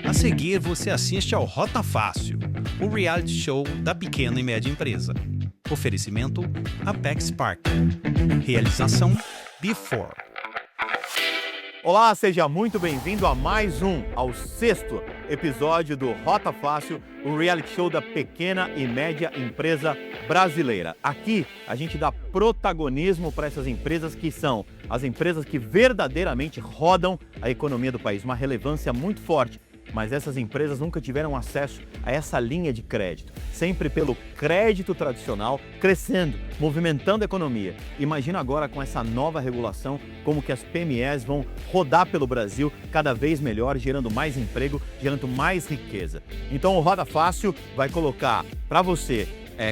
A seguir, você assiste ao Rota Fácil, o reality show da pequena e média empresa. Oferecimento Apex Partner. Realização Before. Olá, seja muito bem-vindo ao sexto episódio do Rota Fácil, o reality show da pequena e média empresa brasileira. Aqui a gente dá protagonismo para essas empresas que são as empresas que verdadeiramente rodam a economia do país, uma relevância muito forte. Mas essas empresas nunca tiveram acesso a essa linha de crédito, sempre pelo crédito tradicional, crescendo, movimentando a economia. Imagina agora com essa nova regulação, como que as PMEs vão rodar pelo Brasil cada vez melhor, gerando mais emprego, gerando mais riqueza. Então o Roda Fácil vai colocar para você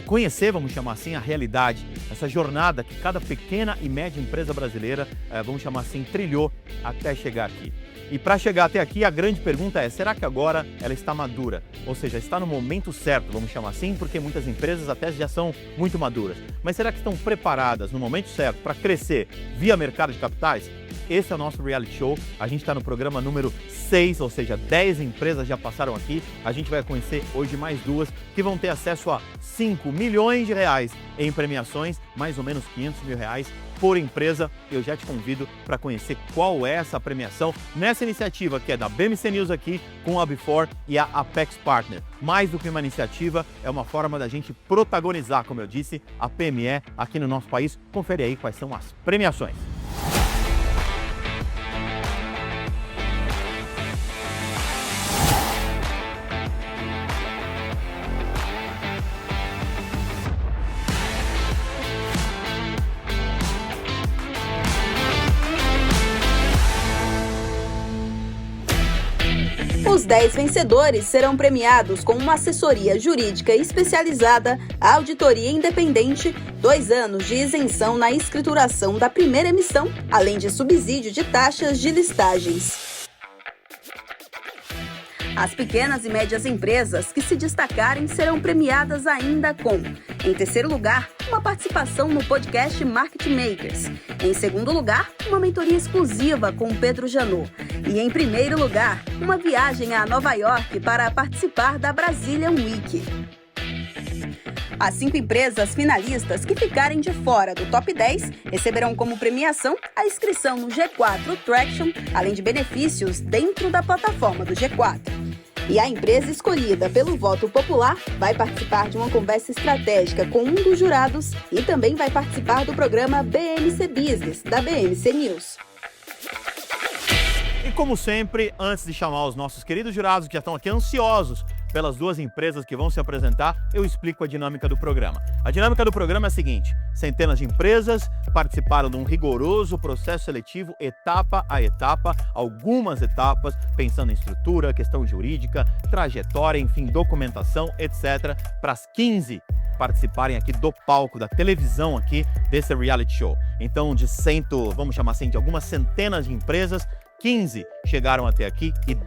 conhecer, vamos chamar assim, a realidade, essa jornada que cada pequena e média empresa brasileira, vamos chamar assim, trilhou até chegar aqui. E para chegar até aqui, a grande pergunta é, será que agora ela está madura? Ou seja, está no momento certo, vamos chamar assim, porque muitas empresas até já são muito maduras. Mas será que estão preparadas no momento certo para crescer via mercado de capitais? Esse é o nosso reality show, a gente está no programa número 6, ou seja, 10 empresas já passaram aqui. A gente vai conhecer hoje mais duas que vão ter acesso a 5 milhões de reais em premiações, mais ou menos 500 mil reais por empresa. Eu já te convido para conhecer qual é essa premiação nessa iniciativa que é da BMC News aqui com a Before e a Apex Partner. Mais do que uma iniciativa, é uma forma da gente protagonizar, como eu disse, a PME aqui no nosso país. Confere aí quais são as premiações. Os 10 vencedores serão premiados com uma assessoria jurídica especializada, auditoria independente, 2 anos de isenção na escrituração da primeira emissão, além de subsídio de taxas de listagens. As pequenas e médias empresas que se destacarem serão premiadas ainda com, em terceiro lugar, uma participação no podcast Market Makers. Em segundo lugar, uma mentoria exclusiva com Pedro Janot. E em primeiro lugar, uma viagem a Nova York para participar da Brazilian Week. As 5 empresas finalistas que ficarem de fora do top 10 receberão como premiação a inscrição no G4 Traction, além de benefícios dentro da plataforma do G4. E a empresa escolhida pelo voto popular vai participar de uma conversa estratégica com um dos jurados e também vai participar do programa BMC Business, da BMC News. E como sempre, antes de chamar os nossos queridos jurados que já estão aqui ansiosos pelas 2 empresas que vão se apresentar, eu explico a dinâmica do programa. A dinâmica do programa é a seguinte: centenas de empresas participaram de um rigoroso processo seletivo, etapa a etapa, algumas etapas, pensando em estrutura, questão jurídica, trajetória, enfim, documentação, etc., para as 15 participarem aqui do palco, da televisão aqui, desse reality show. Então, vamos chamar assim, de algumas centenas de empresas, 15 chegaram até aqui e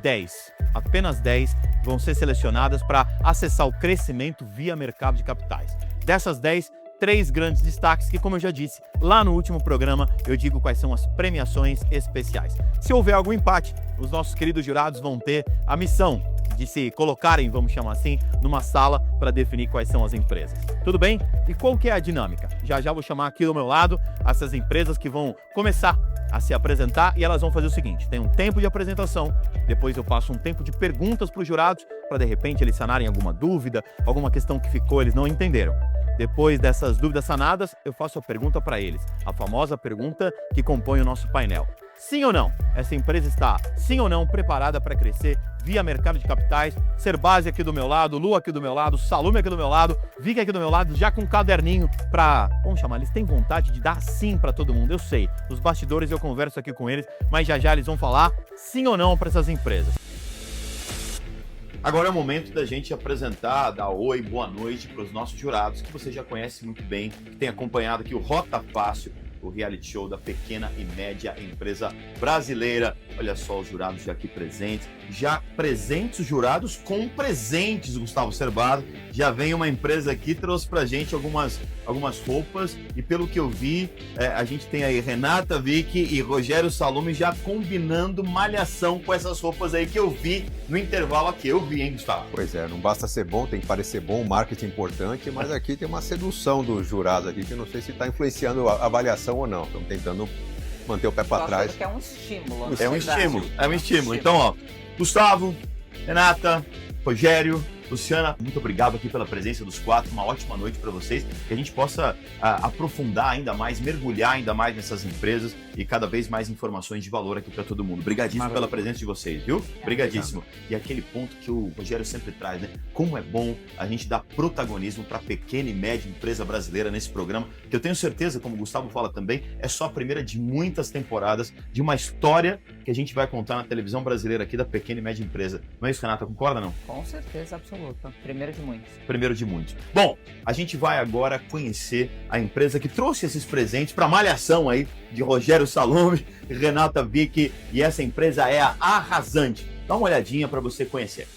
apenas 10 vão ser selecionadas para acessar o crescimento via mercado de capitais. Dessas 10, 3 grandes destaques que, como eu já disse, lá no último programa eu digo quais são as premiações especiais. Se houver algum empate, os nossos queridos jurados vão ter a missão de se colocarem, vamos chamar assim, numa sala para definir quais são as empresas. Tudo bem? E qual que é a dinâmica? Já vou chamar aqui do meu lado essas empresas que vão começar a se apresentar e elas vão fazer o seguinte: tem um tempo de apresentação, depois eu passo um tempo de perguntas para os jurados, para de repente eles sanarem alguma dúvida, alguma questão que ficou, eles não entenderam. Depois dessas dúvidas sanadas, eu faço a pergunta para eles, a famosa pergunta que compõe o nosso painel. Sim ou não? Essa empresa está, sim ou não, preparada para crescer via mercado de capitais? Serbase aqui do meu lado, Lu aqui do meu lado, Salume aqui do meu lado, Vicky aqui do meu lado, já com um caderninho para, vamos chamar, eles têm vontade de dar sim para todo mundo, eu sei. Os bastidores eu converso aqui com eles, mas já eles vão falar sim ou não para essas empresas. Agora é o momento da gente apresentar, dar oi, boa noite para os nossos jurados, que você já conhece muito bem, que tem acompanhado aqui o Rota Fácil, o reality show da pequena e média empresa brasileira. Olha só os jurados já aqui presentes. Já presentes os jurados com presentes, Gustavo Cerbado. Já vem uma empresa aqui, trouxe pra gente algumas roupas e pelo que eu vi, a gente tem aí Renata Vick e Rogério Salome já combinando malhação com essas roupas aí que eu vi no intervalo aqui. Eu vi, hein, Gustavo? Pois é, não basta ser bom, tem que parecer bom, marketing importante, mas aqui tem uma sedução dos jurados aqui que eu não sei se está influenciando a avaliação ou não. Estão tentando manter o pé para trás. Que é um estímulo. É um estímulo. Então, ó, Gustavo, Renata, Rogério, Luciana, muito obrigado aqui pela presença dos quatro, uma ótima noite para vocês, que a gente possa aprofundar ainda mais, mergulhar ainda mais nessas empresas e cada vez mais informações de valor aqui para todo mundo. Obrigadíssimo pela presença de vocês, viu? Obrigadíssimo. E aquele ponto que o Rogério sempre traz, né? Como é bom a gente dar protagonismo para pequena e média empresa brasileira nesse programa, que eu tenho certeza, como o Gustavo fala também, é só a primeira de muitas temporadas de uma história que a gente vai contar na televisão brasileira aqui da pequena e média empresa. Não é isso, Renata? Concorda, não? Com certeza, absoluta. Primeiro de muitos. Primeiro de muitos. Bom, a gente vai agora conhecer a empresa que trouxe esses presentes para a malhação aí de Rogério Salome, Renata Vick, e essa empresa é a Arrasante. Dá uma olhadinha para você conhecer.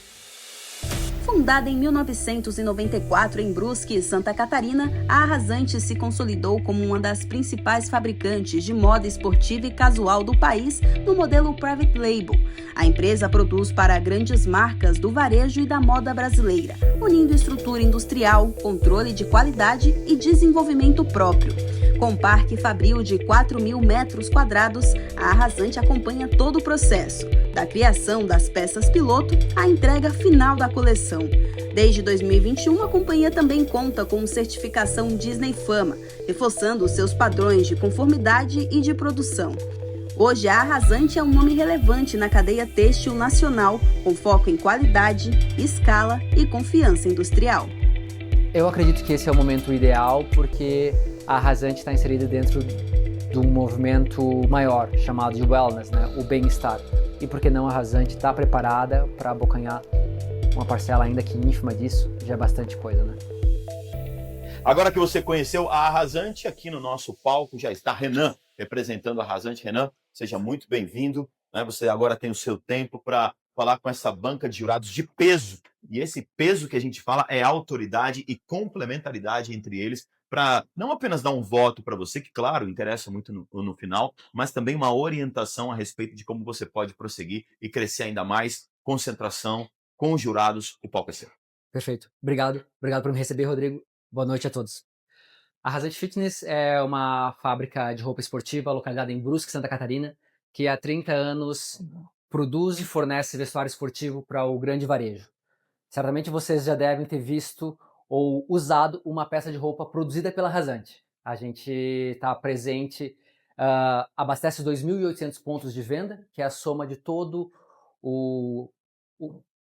Fundada em 1994 em Brusque, Santa Catarina, a Arrasante se consolidou como uma das principais fabricantes de moda esportiva e casual do país no modelo Private Label. A empresa produz para grandes marcas do varejo e da moda brasileira, unindo estrutura industrial, controle de qualidade e desenvolvimento próprio. Com parque fabril de 4.000 metros quadrados, a Arrasante acompanha todo o processo, da criação das peças piloto à entrega final da coleção. Desde 2021, a companhia também conta com certificação Disney Fama, reforçando os seus padrões de conformidade e de produção. Hoje, a Arrasante é um nome relevante na cadeia têxtil nacional, com foco em qualidade, escala e confiança industrial. Eu acredito que esse é o momento ideal porque a Arrasante está inserida dentro de um movimento maior, chamado de wellness, né? O bem-estar. E por que não a Arrasante está preparada para abocanhar uma parcela ainda que ínfima disso? Já é bastante coisa, né? Agora que você conheceu a Arrasante, aqui no nosso palco já está Renan, representando a Arrasante. Renan, seja muito bem-vindo, né? Você agora tem o seu tempo para falar com essa banca de jurados de peso. E esse peso que a gente fala é autoridade e complementaridade entre eles, para não apenas dar um voto para você, que, claro, interessa muito no final, mas também uma orientação a respeito de como você pode prosseguir e crescer ainda mais. Concentração com os jurados, o palco é seu. Perfeito. Obrigado. Obrigado por me receber, Rodrigo. Boa noite a todos. A Arrasante Fitness é uma fábrica de roupa esportiva localizada em Brusque, Santa Catarina, que há 30 anos produz e fornece vestuário esportivo para o grande varejo. Certamente vocês já devem ter visto ou usado uma peça de roupa produzida pela Arrasante. A gente está presente, abastece 2.800 pontos de venda, que é a soma de todo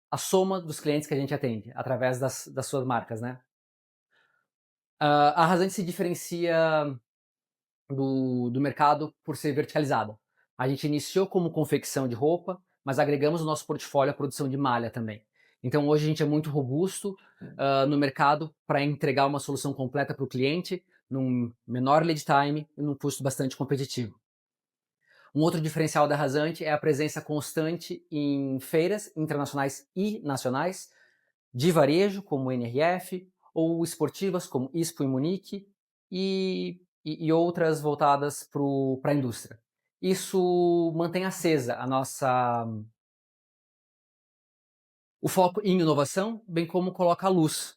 a soma dos clientes que a gente atende, através das suas marcas, né? A Arrasante se diferencia do mercado por ser verticalizada. A gente iniciou como confecção de roupa, mas agregamos no nosso portfólio a produção de malha também. Então hoje a gente é muito robusto no mercado para entregar uma solução completa para o cliente, num menor lead time e num custo bastante competitivo. Um outro diferencial da Arrasante é a presença constante em feiras internacionais e nacionais, de varejo, como o NRF, ou esportivas, como ISPO em Munique, e outras voltadas para a indústria. Isso mantém acesa o foco em inovação, bem como coloca a luz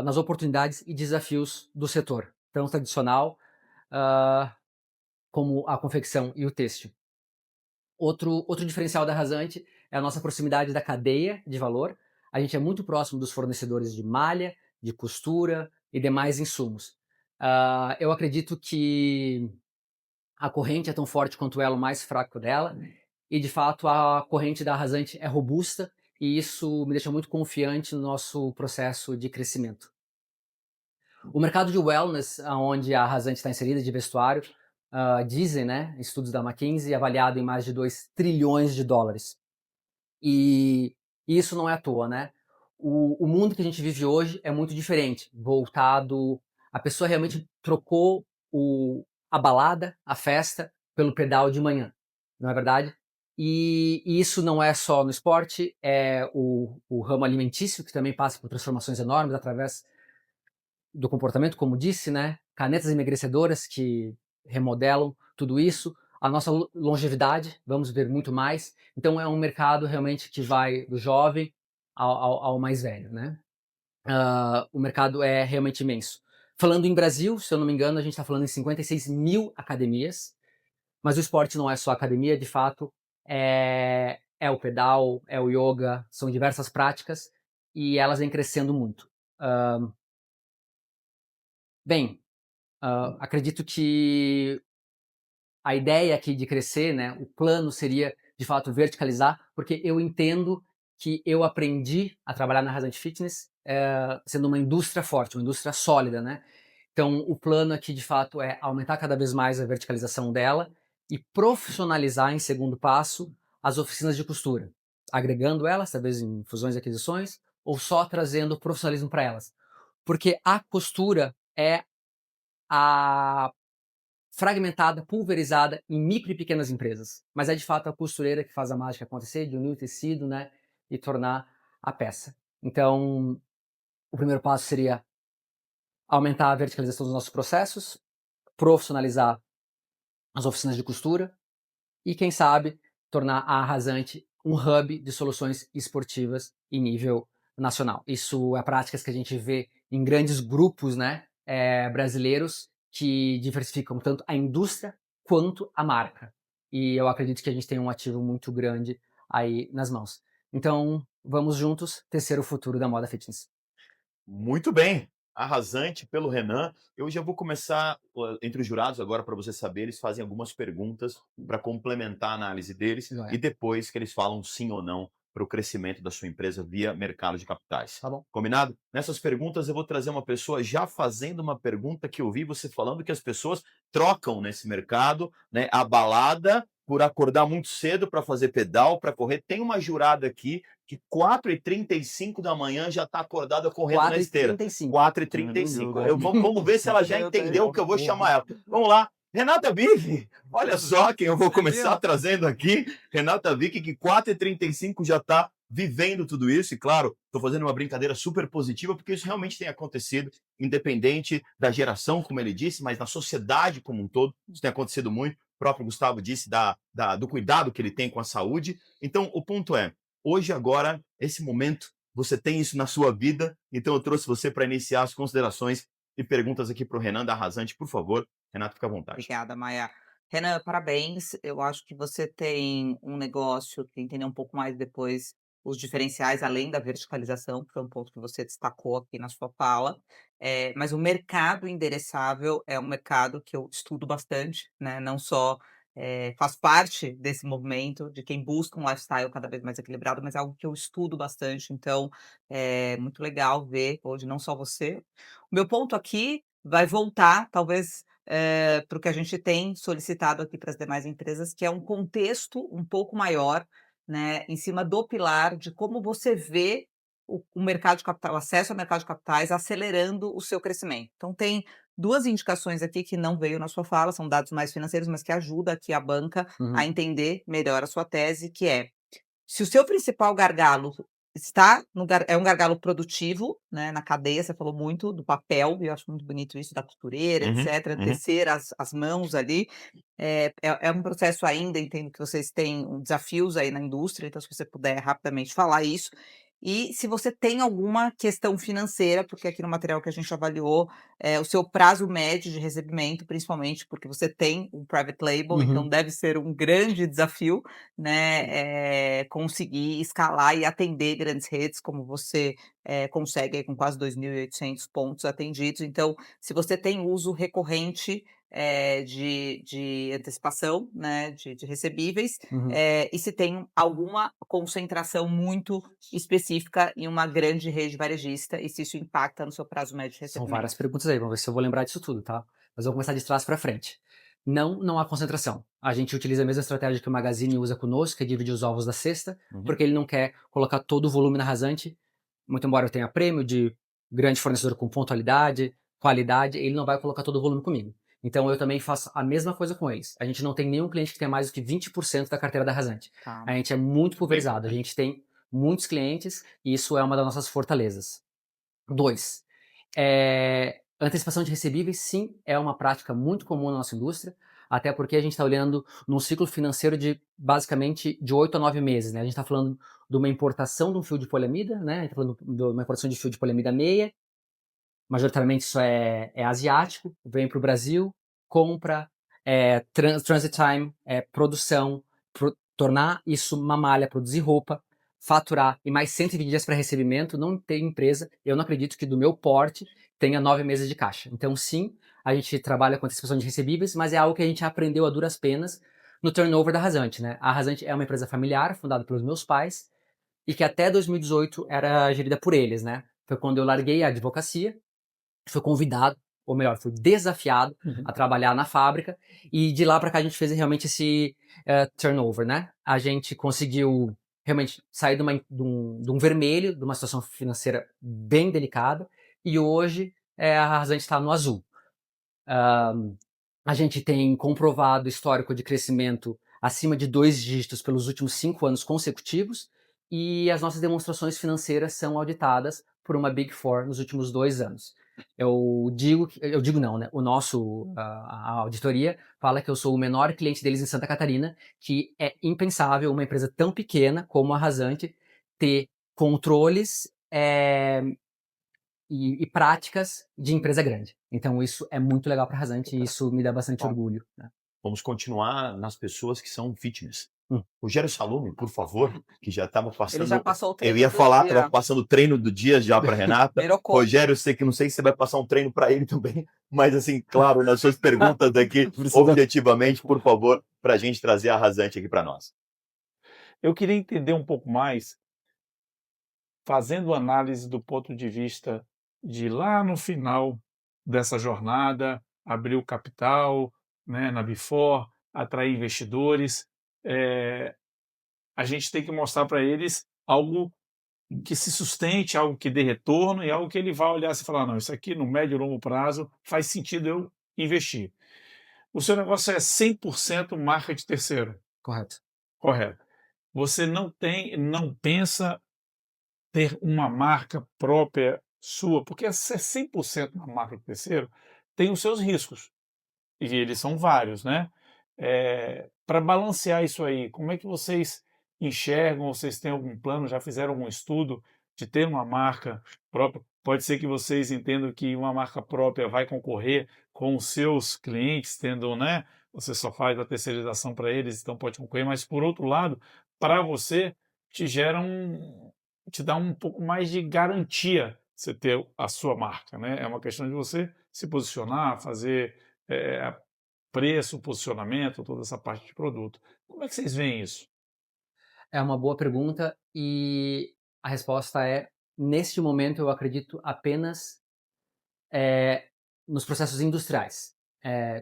nas oportunidades e desafios do setor, tão tradicional como a confecção e o têxtil. Outro diferencial da Arrasante é a nossa proximidade da cadeia de valor. A gente é muito próximo dos fornecedores de malha, de costura e demais insumos. Eu acredito que a corrente é tão forte quanto o elo mais fraco dela, e de fato a corrente da Arrasante é robusta, e isso me deixa muito confiante no nosso processo de crescimento. O mercado de wellness, onde a Arrasante está inserida, de vestuário, dizem, né, estudos da McKinsey, avaliado em mais de 2 trilhões de dólares. E isso não é à toa, né? O mundo que a gente vive hoje é muito diferente, voltado... A pessoa realmente trocou a balada, a festa, pelo pedal de manhã, não é verdade? E isso não é só no esporte, é o ramo alimentício, que também passa por transformações enormes através do comportamento, como disse, né? Canetas emagrecedoras que remodelam tudo isso. A nossa longevidade, vamos ver muito mais. Então é um mercado realmente que vai do jovem ao mais velho, né? O mercado é realmente imenso. Falando em Brasil, se eu não me engano, a gente está falando em 56 mil academias, mas o esporte não é só academia, de fato, é o pedal, é o yoga, são diversas práticas e elas vêm crescendo muito. Bem, acredito que a ideia aqui de crescer, né, o plano seria, de fato, verticalizar, porque eu entendo que eu aprendi a trabalhar na Rasante Fitness sendo uma indústria forte, uma indústria sólida, né? Então, o plano aqui, de fato, é aumentar cada vez mais a verticalização dela e profissionalizar, em segundo passo, as oficinas de costura, agregando elas, talvez em fusões e aquisições, ou só trazendo profissionalismo para elas. Porque a costura é a fragmentada, pulverizada em micro e pequenas empresas. Mas é de fato a costureira que faz a mágica acontecer, de unir o tecido, né, e tornar a peça. Então, o primeiro passo seria aumentar a verticalização dos nossos processos, profissionalizar as oficinas de costura e, quem sabe, tornar a Arrasante um hub de soluções esportivas em nível nacional. Isso é práticas que a gente vê em grandes grupos, né, brasileiros que diversificam tanto a indústria quanto a marca. E eu acredito que a gente tem um ativo muito grande aí nas mãos. Então, vamos juntos tecer o futuro da moda fitness. Muito bem, arrasante pelo Renan. Eu já vou começar entre os jurados agora para você saber, eles fazem algumas perguntas para complementar a análise deles Joia. e depois que eles falam sim ou não para o crescimento da sua empresa via mercado de capitais. Tá bom? Combinado? Nessas perguntas eu vou trazer uma pessoa já fazendo uma pergunta que eu vi você falando que as pessoas trocam nesse mercado, né, a balada por acordar muito cedo para fazer pedal, para correr. Tem uma jurada aqui que 4h35 da manhã já está acordada correndo na esteira. 4h35. 4h35. Vamos ver se ela já entendeu o que eu vou chamar ela. Vamos lá. Renata Vick, olha só quem eu vou começar trazendo aqui. Renata Vick, que 4h35 já está vivendo tudo isso. E claro, estou fazendo uma brincadeira super positiva, porque isso realmente tem acontecido, independente da geração, como ele disse, mas na sociedade como um todo, isso tem acontecido muito. O próprio Gustavo disse do cuidado que ele tem com a saúde. Então, o ponto é, hoje, agora, esse momento, você tem isso na sua vida, então eu trouxe você para iniciar as considerações e perguntas aqui para o Renan da Arrasante, por favor. Renato, fica à vontade. Obrigada, Maia. Renan, parabéns. Eu acho que você tem um negócio que entender um pouco mais depois os diferenciais, além da verticalização, que foi um ponto que você destacou aqui na sua fala. Mas o mercado endereçável é um mercado que eu estudo bastante, né? Não só faço parte desse movimento de quem busca um lifestyle cada vez mais equilibrado, mas é algo que eu estudo bastante. Então, é muito legal ver hoje não só você. O meu ponto aqui vai voltar, talvez para o que a gente tem solicitado aqui para as demais empresas, que é um contexto um pouco maior, né, em cima do pilar de como você vê o mercado de capital, o acesso ao mercado de capitais acelerando o seu crescimento. Então tem duas indicações aqui que não veio na sua fala, são dados mais financeiros, mas que ajuda aqui a banca a entender melhor a sua tese, que é se o seu principal gargalo está é um gargalo produtivo, né, na cadeia, você falou muito do papel, e eu acho muito bonito isso, da costureira, etc., tecer as mãos ali. É um processo ainda, entendo que vocês têm desafios aí na indústria, então se você puder rapidamente falar isso. E se você tem alguma questão financeira, porque aqui no material que a gente avaliou, o seu prazo médio de recebimento, principalmente porque você tem um private label, então deve ser um grande desafio, né, conseguir escalar e atender grandes redes, como você consegue aí com quase 2.800 pontos atendidos. Então, se você tem uso recorrente de antecipação, né, de recebíveis, e se tem alguma concentração muito específica em uma grande rede varejista, e se isso impacta no seu prazo médio de São recebimento. várias perguntas aí, vamos ver se eu vou lembrar disso tudo, tá? Mas eu vou começar de trás para frente. Não há concentração. A gente utiliza a mesma estratégia que o Magazine usa conosco, que é dividir os ovos da cesta, porque ele não quer colocar todo o volume na Rasante. Muito embora eu tenha prêmio de grande fornecedor com pontualidade, qualidade, ele não vai colocar todo o volume comigo. Então eu também faço a mesma coisa com eles. A gente não tem nenhum cliente que tenha mais do que 20% da carteira da Rasante. Tá. A gente é muito pulverizado, a gente tem muitos clientes e isso é uma das nossas fortalezas. 2. Antecipação de recebíveis, sim, é uma prática muito comum na nossa indústria, até porque a gente está olhando num ciclo financeiro de basicamente de 8 a 9 meses, né? A gente está falando de uma importação de um fio de poliamida, né? A gente está falando de uma importação de fio de poliamida meia, majoritariamente isso é asiático, vem para o Brasil, compra, transit time, produção, tornar isso uma malha, produzir roupa, faturar e mais 120 dias para recebimento, não tem empresa, eu não acredito que do meu porte tenha 9 meses de caixa. Então sim, a gente trabalha com antecipação de recebíveis, mas é algo que a gente aprendeu a duras penas no turnover da Rasante, né? A Rasante é uma empresa familiar, fundada pelos meus pais, e que até 2018 era gerida por eles, né? Foi quando eu larguei a advocacia, fui convidado, ou melhor, fui desafiado a trabalhar na fábrica, e de lá para cá a gente fez realmente esse turnover, né? A gente conseguiu realmente sair de um vermelho, de uma situação financeira bem delicada, e hoje a Rasante está no azul. A gente tem comprovado histórico de crescimento acima de 2 dígitos pelos últimos 5 anos consecutivos, e as nossas demonstrações financeiras são auditadas por uma Big Four nos últimos 2 anos. Eu digo não, né? A auditoria fala que eu sou o menor cliente deles em Santa Catarina, que é impensável uma empresa tão pequena como a Rasante ter controles e práticas de empresa grande. Então isso é muito legal para a Rasante e isso me dá bastante orgulho, né? Vamos continuar nas pessoas que são fitness. Hum. Rogério Salome, por favor, que já estava passando. Ele já passou o Eu treino ia do falar, dia. estava passando o treino do dia já para Renata. Virou coach. Rogério, não sei se você vai passar um treino para ele também, mas assim, claro, nas suas perguntas aqui, objetivamente, por favor, para a gente trazer a Rasante aqui para nós. Eu queria entender um pouco mais, fazendo análise do ponto de vista de lá no final dessa jornada, abrir o capital, né, na Before, atrair investidores. A gente tem que mostrar para eles algo que se sustente, algo que dê retorno e algo que ele vai olhar e falar, não, isso aqui no médio e longo prazo faz sentido eu investir. O seu negócio é 100% marca de terceiro. Correto. Correto. Você não pensa ter uma marca própria sua, porque se é 100% uma marca de terceiro, tem os seus riscos. E eles são vários, né? Para balancear isso aí, como é que vocês enxergam? Vocês têm algum plano? Já fizeram algum estudo de ter uma marca própria? Pode ser que vocês entendam que uma marca própria vai concorrer com os seus clientes, tendo, né? Você só faz a terceirização para eles, então pode concorrer, mas por outro lado, para você, te dá um pouco mais de garantia você ter a sua marca, né? É uma questão de você se posicionar, fazer preço, posicionamento, toda essa parte de produto. Como é que vocês veem isso? É uma boa pergunta e a resposta é, neste momento eu acredito apenas nos processos industriais.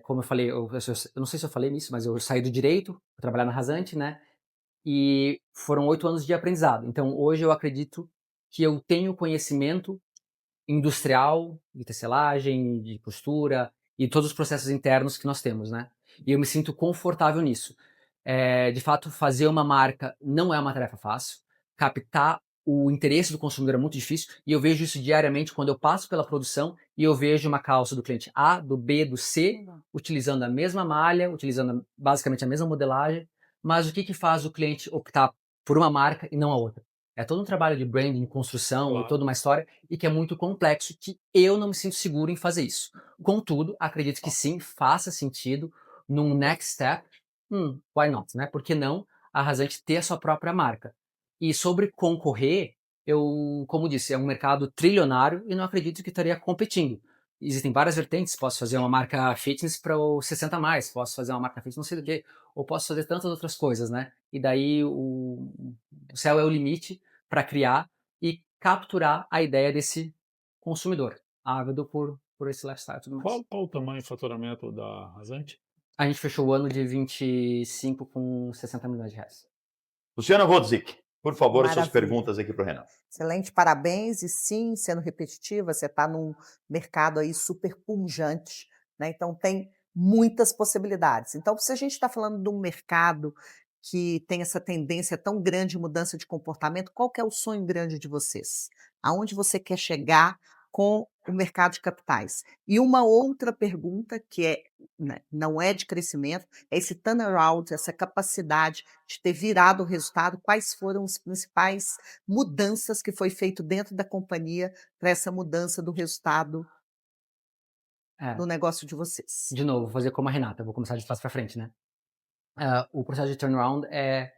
Como eu falei, eu não sei se eu falei nisso, mas eu saí do direito para trabalhar na Rasante, né? E foram 8 anos de aprendizado. Então hoje eu acredito que eu tenho conhecimento industrial, de tecelagem, de costura e todos os processos internos que nós temos, né? E eu me sinto confortável nisso. De fato, fazer uma marca não é uma tarefa fácil. Captar o interesse do consumidor é muito difícil e eu vejo isso diariamente quando eu passo pela produção e eu vejo uma calça do cliente A, do B, do C, utilizando a mesma malha, utilizando basicamente a mesma modelagem, mas o que faz o cliente optar por uma marca e não a outra? É todo um trabalho de branding, construção, Claro. toda uma história e que é muito complexo, que eu não me sinto seguro em fazer isso. Contudo, acredito que sim, faça sentido num next step. Why not, né? Por que não a Rasante ter a sua própria marca? E sobre concorrer, como disse, é um mercado trilionário e não acredito que estaria competindo. Existem várias vertentes, posso fazer uma marca fitness para o 60 mais, posso fazer uma marca fitness não sei do que, ou posso fazer tantas outras coisas, né? E daí o céu é o limite para criar e capturar a ideia desse consumidor ávido por esse lifestyle e tudo mais. Qual o tamanho de faturamento da Rasante? A gente fechou o ano de 25 com 60 milhões de reais. Luciana Wodzik, por favor, as suas Maravilha. perguntas aqui para o Renato. Excelente, parabéns. E sim, sendo repetitiva, você está num mercado aí super pujante, né? Então tem muitas possibilidades. Então, se a gente está falando de um mercado que tem essa tendência tão grande de mudança de comportamento, qual que é o sonho grande de vocês? Aonde você quer chegar com o mercado de capitais. E uma outra pergunta que não é de crescimento, é esse turnaround, essa capacidade de ter virado o resultado, quais foram as principais mudanças que foi feito dentro da companhia para essa mudança do resultado É, do negócio de vocês? de novo, vou fazer como a Renata, vou começar de trás para frente, né? O processo de turnaround é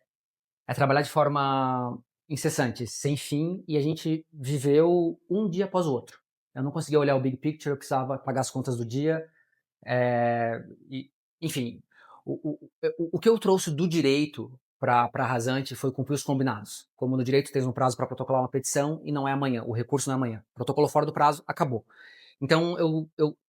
trabalhar de forma incessante, sem fim, e a gente viveu um dia após o outro. Eu não conseguia olhar o big picture, eu precisava pagar as contas do dia, e, enfim, o que eu trouxe do direito para a Rasante foi cumprir os combinados. Como no direito tens um prazo para protocolar uma petição e não é amanhã, o recurso não é amanhã. Protocolo fora do prazo, acabou. Então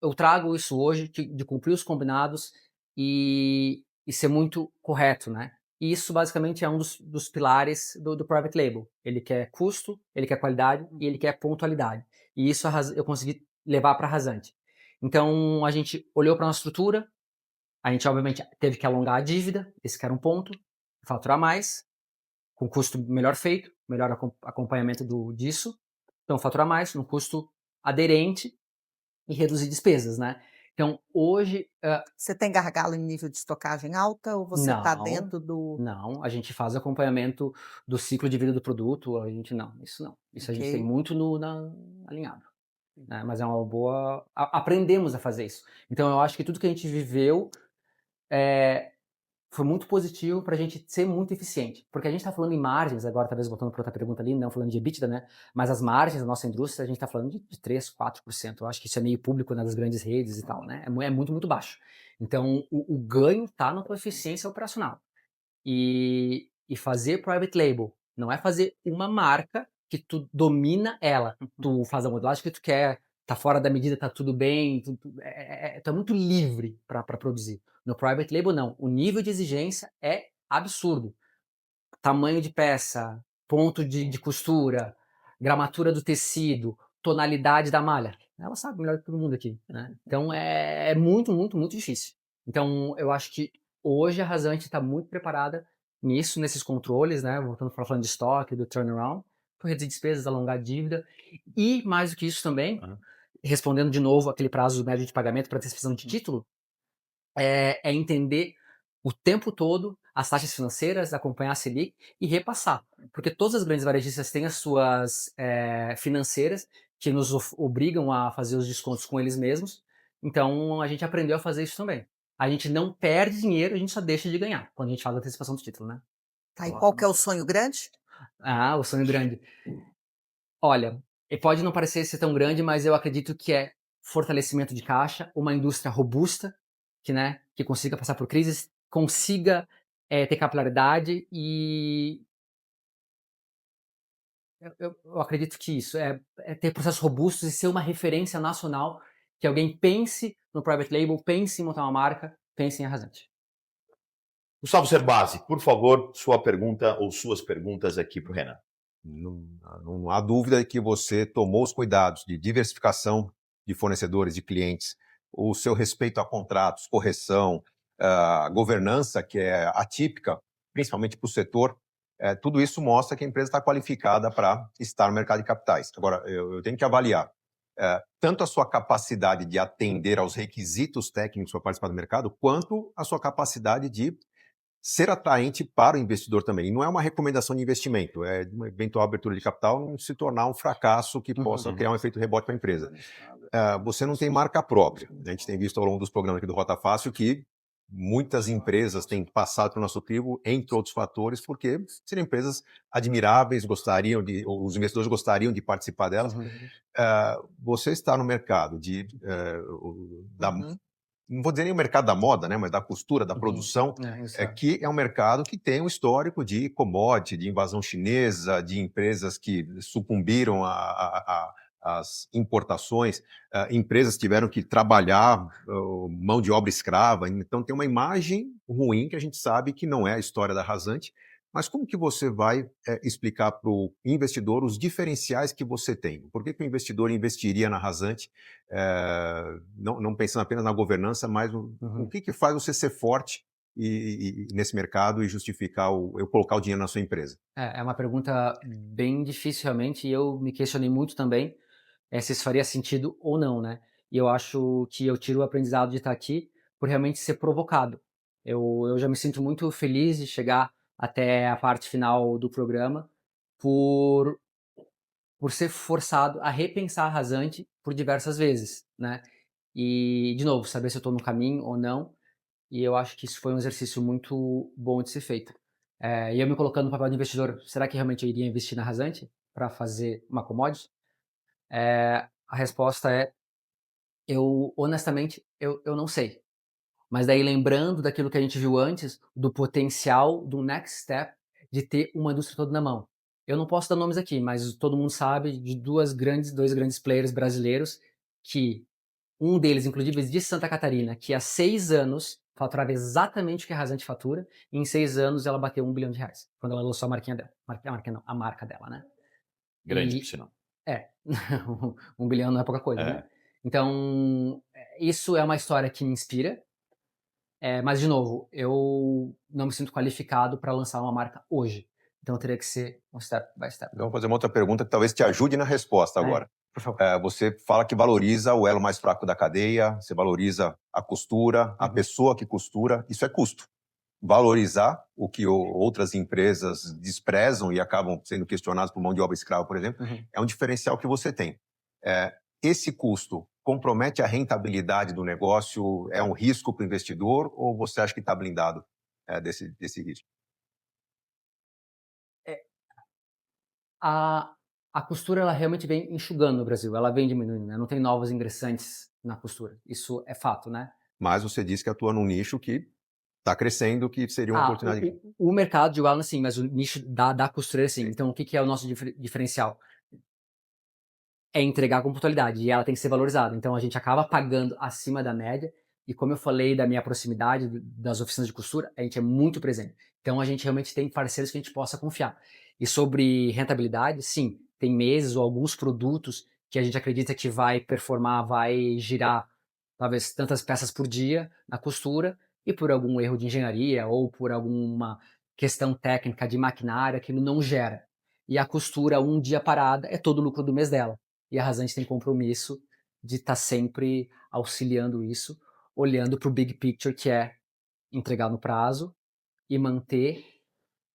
eu trago isso hoje de cumprir os combinados e ser muito correto, né? E isso basicamente é um dos pilares do private label. Ele quer custo, ele quer qualidade e ele quer pontualidade. E isso eu consegui levar para a Rasante. Então a gente olhou para a nossa estrutura, a gente obviamente teve que alongar a dívida, esse que era um ponto, faturar mais, com custo melhor feito, melhor acompanhamento disso. Então faturar mais, num custo aderente e reduzir despesas, né? Então hoje Você tem gargalo em nível de estocagem alta ou você está não, dentro do... não, a gente faz acompanhamento do ciclo de vida do produto, a gente não, isso não. Isso a gente tem Ok. muito alinhado, né? Mas é uma boa, aprendemos a fazer isso. Então eu acho que tudo que a gente viveu foi muito positivo para a gente ser muito eficiente, porque a gente está falando em margens, agora talvez voltando para outra pergunta ali, não falando de EBITDA, né? Mas as margens da nossa indústria, a gente está falando de 3, 4%. Eu acho que isso é meio público, né, das grandes redes e tal, né? É muito, muito baixo. Então, o ganho está na tua eficiência operacional. E fazer private label não é fazer uma marca que tu domina ela. Tu faz a modelagem que tu quer, tá fora da medida, tá tudo bem, tu é muito livre para produzir. No private label, não. O nível de exigência é absurdo. Tamanho de peça, ponto de costura, gramatura do tecido, tonalidade da malha. Ela sabe melhor que todo mundo aqui, né? Então é muito, muito, muito difícil. Então eu acho que hoje a Rasante está muito preparada nisso, nesses controles, né? Voltando para falando de estoque, do turnaround, para reduzir despesas, alongar a dívida. E mais do que isso também, respondendo de novo aquele prazo médio de pagamento para antecipação de título, é entender o tempo todo as taxas financeiras, acompanhar a Selic e repassar. Porque todas as grandes varejistas têm as suas financeiras que nos obrigam a fazer os descontos com eles mesmos. Então a gente aprendeu a fazer isso também. A gente não perde dinheiro, a gente só deixa de ganhar quando a gente fala da antecipação do título, né? Tá, e qual que é o sonho grande? Ah, o sonho grande. Olha, pode não parecer ser tão grande, mas eu acredito que é fortalecimento de caixa, uma indústria robusta, que consiga passar por crises, consiga ter capilaridade e eu acredito que isso é ter processos robustos e ser uma referência nacional, que alguém pense no private label, pense em montar uma marca, pense em Arrasante. Gustavo Cerbasi, por favor, sua pergunta ou suas perguntas aqui para o Renan. Não há dúvida que você tomou os cuidados de diversificação de fornecedores, de clientes, o seu respeito a contratos, correção, a governança, que é atípica, principalmente para o setor, tudo isso mostra que a empresa está qualificada para estar no mercado de capitais. Agora, eu tenho que avaliar tanto a sua capacidade de atender aos requisitos técnicos para participar do mercado, quanto a sua capacidade de ser atraente para o investidor também. E não é uma recomendação de investimento, é uma eventual abertura de capital não se tornar um fracasso que possa criar um efeito rebote para a empresa. Você não tem marca própria. A gente tem visto ao longo dos programas aqui do Rota Fácil que muitas empresas têm passado para o nosso crivo, entre outros fatores, porque seriam empresas admiráveis, os investidores gostariam de participar delas. Você está no mercado não vou dizer nem o mercado da moda, né, mas da costura, da produção, que é um mercado que tem um histórico de commodity, de invasão chinesa, de empresas que sucumbiram às importações, empresas tiveram que trabalhar mão de obra escrava, então tem uma imagem ruim que a gente sabe que não é a história da Rasante. Mas como que você vai explicar para o investidor os diferenciais que você tem? Por que o investidor investiria na Rasante, não pensando apenas na governança, mas o que faz você ser forte nesse mercado e justificar eu colocar o dinheiro na sua empresa? É uma pergunta bem difícil realmente e eu me questionei muito também, se isso faria sentido ou não, né? E eu acho que eu tiro o aprendizado de estar aqui por realmente ser provocado. Eu já me sinto muito feliz de chegar até a parte final do programa por ser forçado a repensar a Rasante por diversas vezes, né? E, de novo, saber se eu estou no caminho ou não. E eu acho que isso foi um exercício muito bom de ser feito. E eu me colocando no papel de investidor, será que realmente eu iria investir na Rasante para fazer uma commodity? A resposta é, honestamente, eu não sei. Mas daí, lembrando daquilo que a gente viu antes, do potencial do next step de ter uma indústria toda na mão. Eu não posso dar nomes aqui, mas todo mundo sabe de dois grandes players brasileiros que um deles, inclusive, de Santa Catarina, que há 6 anos faturava exatamente o que a Rasante fatura, e em 6 anos ela bateu R$1 bilhão, quando ela lançou a marquinha dela. A marca dela, né? Grande, por sinal. 1 bilhão não é pouca coisa, né? Então, isso é uma história que me inspira, mas, de novo, eu não me sinto qualificado para lançar uma marca hoje. Então, teria que ser um step by step. Então, vou fazer uma outra pergunta que talvez te ajude na resposta agora. Por favor. Você fala que valoriza o elo mais fraco da cadeia, você valoriza a costura, a pessoa que costura, isso é custo. Valorizar o que outras empresas desprezam e acabam sendo questionadas por mão de obra escrava, por exemplo, é um diferencial que você tem. Esse custo compromete a rentabilidade do negócio? É um risco para o investidor ou você acha que está blindado desse risco? A costura, ela realmente vem enxugando no Brasil, ela vem diminuindo, né? Não tem novos ingressantes na costura, isso é fato, né? Mas você disse que atua num nicho que está crescendo, que seria uma oportunidade. O mercado de wellness, sim, mas o nicho da costureira, sim. Então, o que é o nosso diferencial? É entregar com pontualidade, e ela tem que ser valorizada. Então, a gente acaba pagando acima da média, e como eu falei da minha proximidade das oficinas de costura, a gente é muito presente. Então, a gente realmente tem parceiros que a gente possa confiar. E sobre rentabilidade, sim, tem meses ou alguns produtos que a gente acredita que vai performar, vai girar talvez tantas peças por dia na costura, e por algum erro de engenharia ou por alguma questão técnica de maquinária, aquilo não gera. E a costura, um dia parada, é todo o lucro do mês dela. E a Rasante tem compromisso de estar sempre auxiliando isso, olhando para o big picture, que é entregar no prazo e manter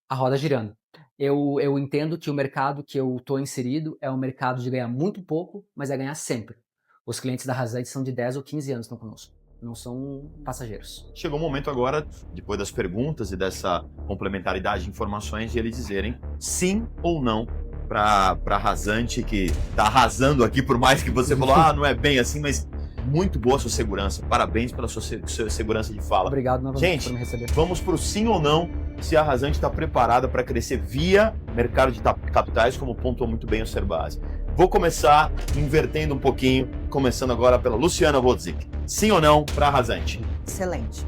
a roda girando. Eu entendo que o mercado que eu estou inserido é um mercado de ganhar muito pouco, mas é ganhar sempre. Os clientes da Rasante são de 10 ou 15 anos que estão conosco, não são passageiros. Chegou o momento agora, depois das perguntas e dessa complementaridade de informações, de eles dizerem sim ou não para a Rasante, que está arrasando aqui, por mais que você falou, não é bem assim, mas muito boa a sua segurança. Parabéns pela sua segurança de fala. Obrigado novamente por me receber. Vamos para o sim ou não, se a Rasante está preparada para crescer via mercado de capitais, como pontuou muito bem o Serbasi. Vou começar invertendo um pouquinho, começando agora pela Luciana Wodzik. Sim ou não para a Rasante? Excelente.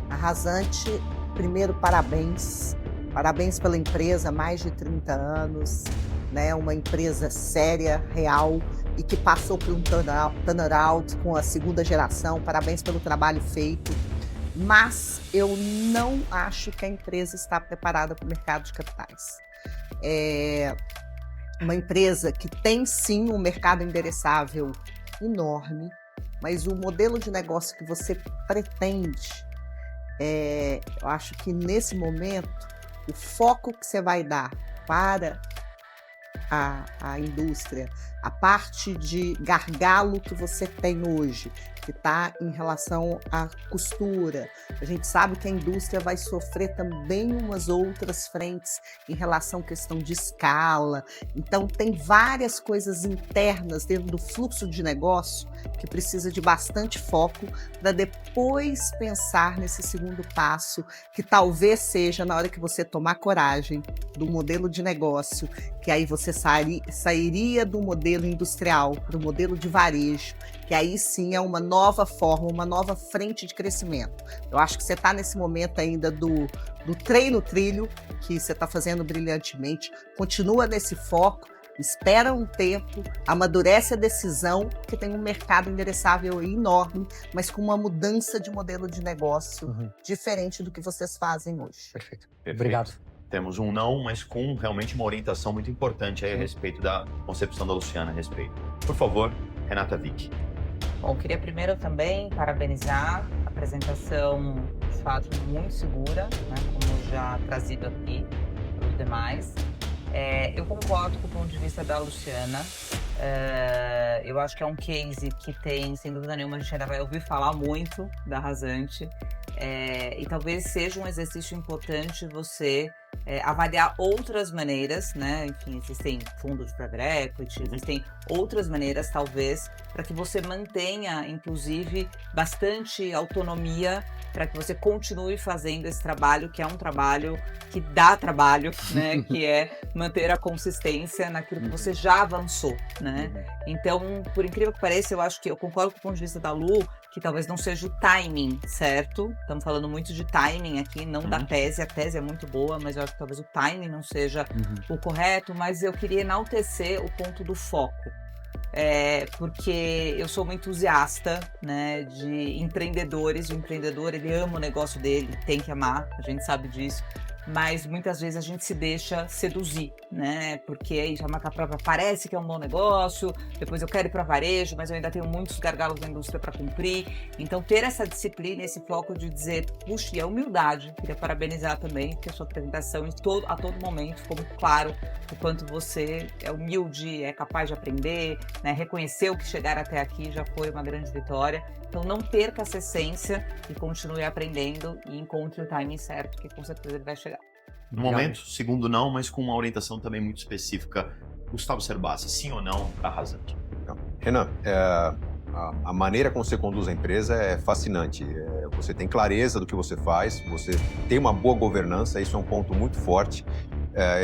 A Rasante, primeiro, parabéns. Parabéns pela empresa, mais de 30 anos, né? Uma empresa séria, real e que passou por um turnaround com a segunda geração. Parabéns pelo trabalho feito. Mas eu não acho que a empresa está preparada para o mercado de capitais. Uma empresa que tem sim um mercado endereçável enorme, mas o modelo de negócio que você pretende, eu acho que nesse momento, o foco que você vai dar para a indústria, a parte de gargalo que você tem hoje, que está em relação à costura. A gente sabe que a indústria vai sofrer também umas outras frentes em relação à questão de escala. Então, tem várias coisas internas dentro do fluxo de negócio que precisa de bastante foco para depois pensar nesse segundo passo, que talvez seja na hora que você tomar coragem do modelo de negócio, que aí você sairia do modelo industrial para o modelo de varejo, que aí sim é uma nova forma, uma nova frente de crescimento. Eu acho que você está nesse momento ainda do treino trilho, que você está fazendo brilhantemente, continua nesse foco, espera um tempo, amadurece a decisão, porque tem um mercado endereçável enorme, mas com uma mudança de modelo de negócio diferente do que vocês fazem hoje. Perfeito. Obrigado. Temos um não, mas com realmente uma orientação muito importante aí a respeito da concepção da Luciana a respeito. Por favor, Renata Vick. Bom, queria primeiro também parabenizar a apresentação, de fato, muito segura, né, como já trazido aqui pelos demais. Eu concordo com o ponto de vista da Luciana. Eu acho que é um case que tem, sem dúvida nenhuma, a gente ainda vai ouvir falar muito da Rasante. E talvez seja um exercício importante você avaliar outras maneiras, né? Enfim, existem fundos de private equity, existem outras maneiras, talvez, para que você mantenha, inclusive, bastante autonomia para que você continue fazendo esse trabalho, que é um trabalho que dá trabalho, né? Que é manter a consistência naquilo que você já avançou, né? Então, por incrível que pareça, eu acho que eu concordo com o ponto de vista da Lu, que talvez não seja o timing certo. Estamos falando muito de timing aqui, não da tese. A tese é muito boa, mas eu acho que talvez o timing não seja o correto. Mas eu queria enaltecer o ponto do foco. Porque eu sou uma entusiasta, né, de empreendedores. O empreendedor, ele ama o negócio dele, tem que amar, a gente sabe disso. Mas muitas vezes a gente se deixa seduzir, né? Porque aí a marca própria parece que é um bom negócio, depois eu quero ir para varejo, mas eu ainda tenho muitos gargalos da indústria para cumprir. Então, ter essa disciplina, esse foco de dizer, puxa, e a humildade, queria parabenizar também, porque a sua apresentação a todo momento ficou muito claro o quanto você é humilde, é capaz de aprender, né? Reconheceu que chegar até aqui já foi uma grande vitória. Então, não perca essa essência e continue aprendendo e encontre o timing certo, que com certeza ele vai chegar. No momento, segundo não, mas com uma orientação também muito específica. Gustavo Cerbasi, sim ou não para a Rasante? Renan, a maneira como você conduz a empresa é fascinante. Você tem clareza do que você faz, você tem uma boa governança, isso é um ponto muito forte.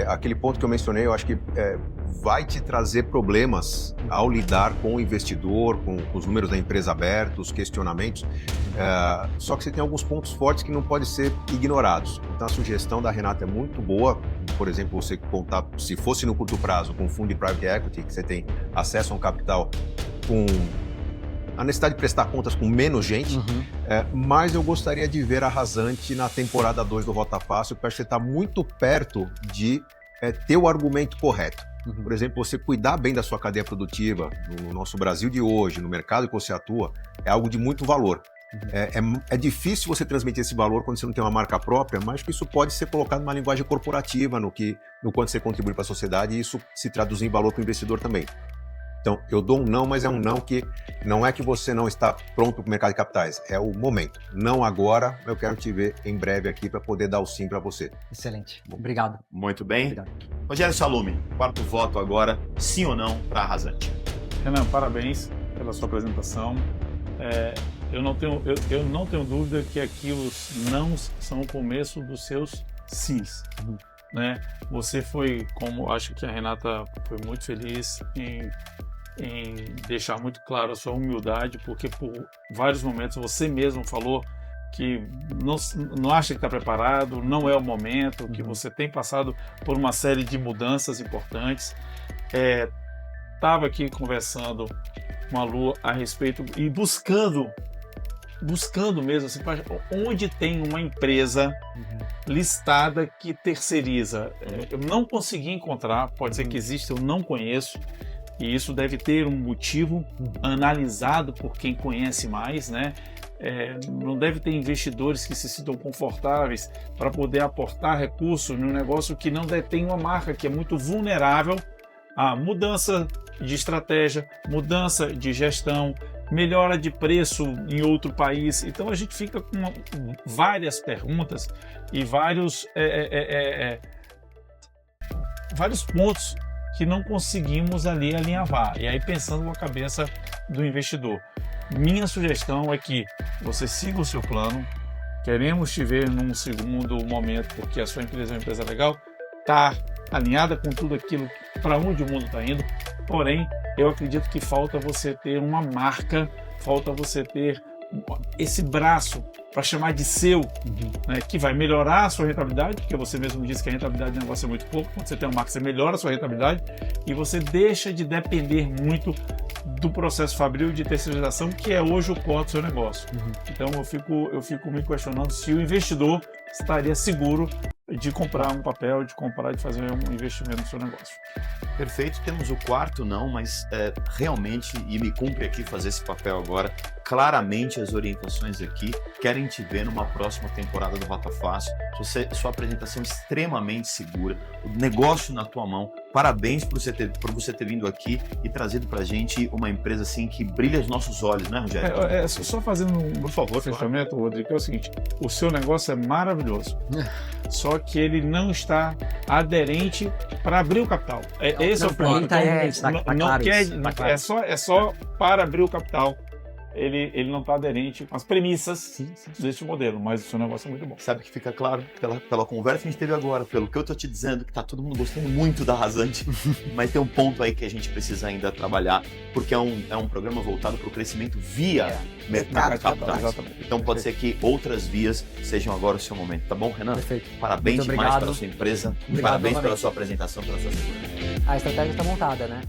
Aquele ponto que eu mencionei, eu acho que vai te trazer problemas ao lidar com o investidor, com os números da empresa abertos, questionamentos. Só que você tem alguns pontos fortes que não podem ser ignorados. Então a sugestão da Renata é muito boa. Por exemplo, você contar, se fosse no curto prazo, com um fundo de private equity, que você tem acesso a um capital com a necessidade de prestar contas com menos gente, mas eu gostaria de ver a Rasante na temporada 2 do Rota Fácil, porque você está muito perto de ter o argumento correto. Por exemplo, você cuidar bem da sua cadeia produtiva, no nosso Brasil de hoje, no mercado que você atua, é algo de muito valor. É difícil você transmitir esse valor quando você não tem uma marca própria, mas que isso pode ser colocado numa linguagem corporativa, no quanto você contribui para a sociedade, e isso se traduz em valor para o investidor também. Então, eu dou um não, mas é um não que não é que você não está pronto para o mercado de capitais, é o momento. Não agora, eu quero te ver em breve aqui para poder dar o sim para você. Excelente. Obrigado. Muito bem. Obrigado. Rogério Salumi, quarto voto agora, sim ou não para a Rasante? Renan, parabéns pela sua apresentação. Eu não tenho dúvida que aqui os nãos são o começo dos seus sims. Né? Você foi, como acho que a Renata foi muito feliz em deixar muito claro a sua humildade, porque por vários momentos você mesmo falou que não acha que está preparado, não é o momento, que você tem passado por uma série de mudanças importantes. Estava aqui conversando com a Lu a respeito e buscando mesmo assim, onde tem uma empresa listada que terceiriza. Eu não consegui encontrar, pode ser que exista, eu não conheço, e isso deve ter um motivo analisado por quem conhece mais, né? Não deve ter investidores que se sintam confortáveis para poder aportar recursos num negócio que não detém uma marca, que é muito vulnerável a mudança de estratégia, mudança de gestão, melhora de preço em outro país. Então a gente fica com várias perguntas e vários pontos que não conseguimos ali alinhavar. E aí pensando com a cabeça do investidor. Minha sugestão é que você siga o seu plano. Queremos te ver num segundo momento, porque a sua empresa é uma empresa legal, está alinhada com tudo aquilo para onde o mundo está indo. Porém, eu acredito que falta você ter uma marca, falta você ter esse braço para chamar de seu, né, que vai melhorar a sua rentabilidade, porque você mesmo disse que a rentabilidade do negócio é muito pouco. Quando você tem uma marca, você melhora a sua rentabilidade e você deixa de depender muito do processo fabril de terceirização, que é hoje o core do seu negócio. Então eu fico me questionando se o investidor estaria seguro de comprar um papel, de fazer um investimento no seu negócio. Perfeito, temos o quarto não, mas realmente, e me cumpre aqui fazer esse papel agora, claramente as orientações aqui querem te ver numa próxima temporada do Rota Fácil. Sua apresentação extremamente segura, o negócio na tua mão. Parabéns por você ter vindo aqui e trazido pra gente uma empresa assim que brilha os nossos olhos, né, Rogério? Só fazendo por favor, fechamento, Rodrigo, é o seguinte, o seu negócio é maravilhoso, só que ele não está aderente para abrir o capital. Esse é o ponto. É só para abrir o capital. Ele não está aderente às premissas desse modelo, mas o seu negócio é muito bom. Sabe que fica claro pela conversa que a gente teve agora, pelo que eu tô te dizendo, que tá todo mundo gostando muito da Rasante, mas tem um ponto aí que a gente precisa ainda trabalhar, porque é um programa voltado para o crescimento via mercado de capitais. Exatamente. Então pode ser que outras vias sejam agora o seu momento, tá bom, Renan? Perfeito. Parabéns demais pela sua empresa, parabéns pela sua apresentação, pela sua segurança. A estratégia está montada, né?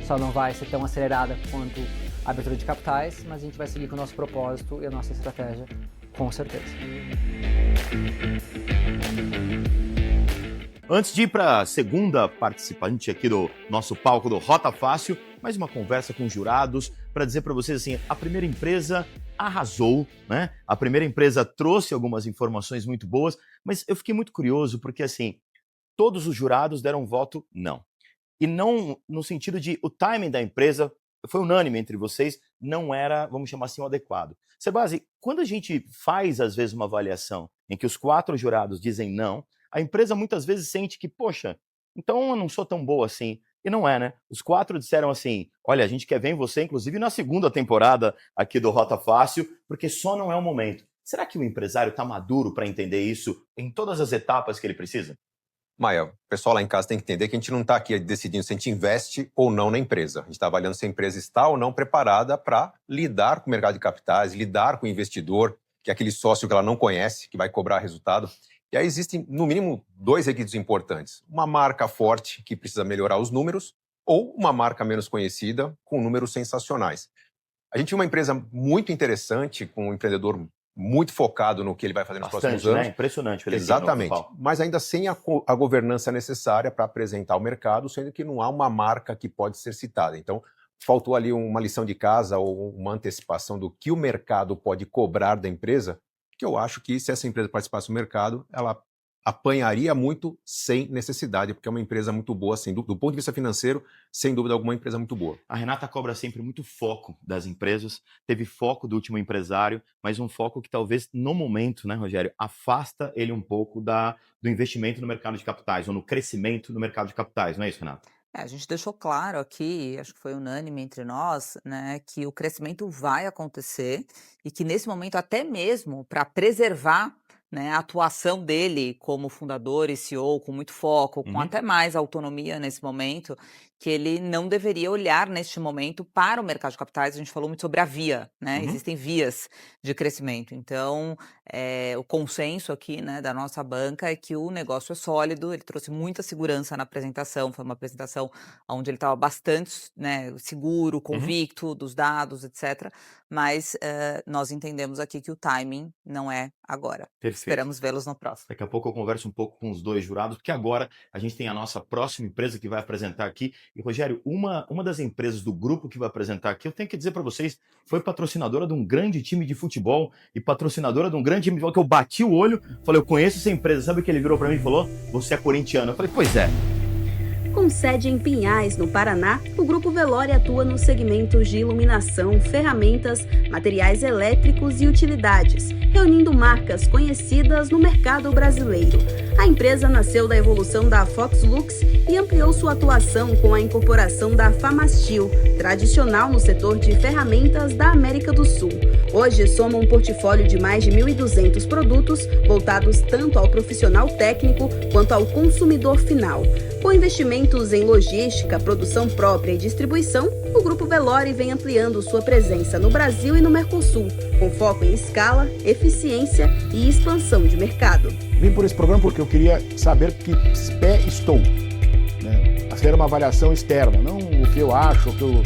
Só não vai ser tão acelerada quanto a abertura de capitais, mas a gente vai seguir com o nosso propósito e a nossa estratégia, com certeza. Antes de ir para a segunda participante aqui do nosso palco do Rota Fácil, mais uma conversa com jurados para dizer para vocês assim, a primeira empresa arrasou, né? A primeira empresa trouxe algumas informações muito boas, mas eu fiquei muito curioso porque assim, todos os jurados deram voto não. E não no sentido de o timing da empresa foi unânime entre vocês, não era, vamos chamar assim, o adequado. Sebasi, quando a gente faz, às vezes, uma avaliação em que os 4 jurados dizem não, a empresa muitas vezes sente que, poxa, então eu não sou tão boa assim. E não é, né? Os 4 disseram assim, olha, a gente quer ver em você, inclusive, na segunda temporada aqui do Rota Fácil, porque só não é o momento. Será que o empresário está maduro para entender isso em todas as etapas que ele precisa? Maia, o pessoal lá em casa tem que entender que a gente não está aqui decidindo se a gente investe ou não na empresa. A gente está avaliando se a empresa está ou não preparada para lidar com o mercado de capitais, lidar com o investidor, que é aquele sócio que ela não conhece, que vai cobrar resultado. E aí existem, no mínimo, 2 requisitos importantes. Uma marca forte, que precisa melhorar os números, ou uma marca menos conhecida, com números sensacionais. A gente tinha uma empresa muito interessante, com um empreendedor muito focado no que ele vai fazer nos próximos anos. Né? Impressionante. Exatamente. Mas ainda sem a governança necessária para apresentar o mercado, sendo que não há uma marca que pode ser citada. Então, faltou ali uma lição de casa ou uma antecipação do que o mercado pode cobrar da empresa, que eu acho que se essa empresa participasse do mercado, ela apanharia muito sem necessidade, porque é uma empresa muito boa, assim, do ponto de vista financeiro, sem dúvida alguma, uma empresa muito boa. A Renata cobra sempre muito foco das empresas, teve foco do último empresário, mas um foco que talvez no momento, né, Rogério, afasta ele um pouco do investimento no mercado de capitais, ou no crescimento no mercado de capitais, não é isso, Renata? A gente deixou claro aqui, acho que foi unânime entre nós, né, que o crescimento vai acontecer e que nesse momento até mesmo para preservar, né, a atuação dele como fundador e CEO com muito foco, com até mais autonomia nesse momento, que ele não deveria olhar neste momento para o mercado de capitais. A gente falou muito sobre a via, né? Existem vias de crescimento. Então, o consenso aqui, né, da nossa banca é que o negócio é sólido, ele trouxe muita segurança na apresentação, foi uma apresentação onde ele estava bastante, né, seguro, convicto dos dados, etc. Mas nós entendemos aqui que o timing não é agora. Perfeito. Esperamos vê-los no próximo. Daqui a pouco eu converso um pouco com os 2 jurados, porque agora a gente tem a nossa próxima empresa que vai apresentar aqui. E, Rogério, uma das empresas do grupo que vai apresentar aqui, eu tenho que dizer para vocês, foi patrocinadora de um grande time de futebol e patrocinadora de um grande time de futebol que eu bati o olho, falei, eu conheço essa empresa. Sabe o que ele virou para mim e falou? Você é corintiano. Eu falei, pois é. Com sede em Pinhais, no Paraná, o Grupo Velore atua nos segmentos de iluminação, ferramentas, materiais elétricos e utilidades, reunindo marcas conhecidas no mercado brasileiro. A empresa nasceu da evolução da Foxlux e ampliou sua atuação com a incorporação da Famastil, tradicional no setor de ferramentas da América do Sul. Hoje soma um portfólio de mais de 1.200 produtos, voltados tanto ao profissional técnico quanto ao consumidor final. Com investimentos em logística, produção própria e distribuição, o Grupo Velore vem ampliando sua presença no Brasil e no Mercosul, com foco em escala, eficiência e expansão de mercado. Vim por esse programa porque eu queria saber que pé estou, né? Fazer uma avaliação externa, não o que eu acho, o que eu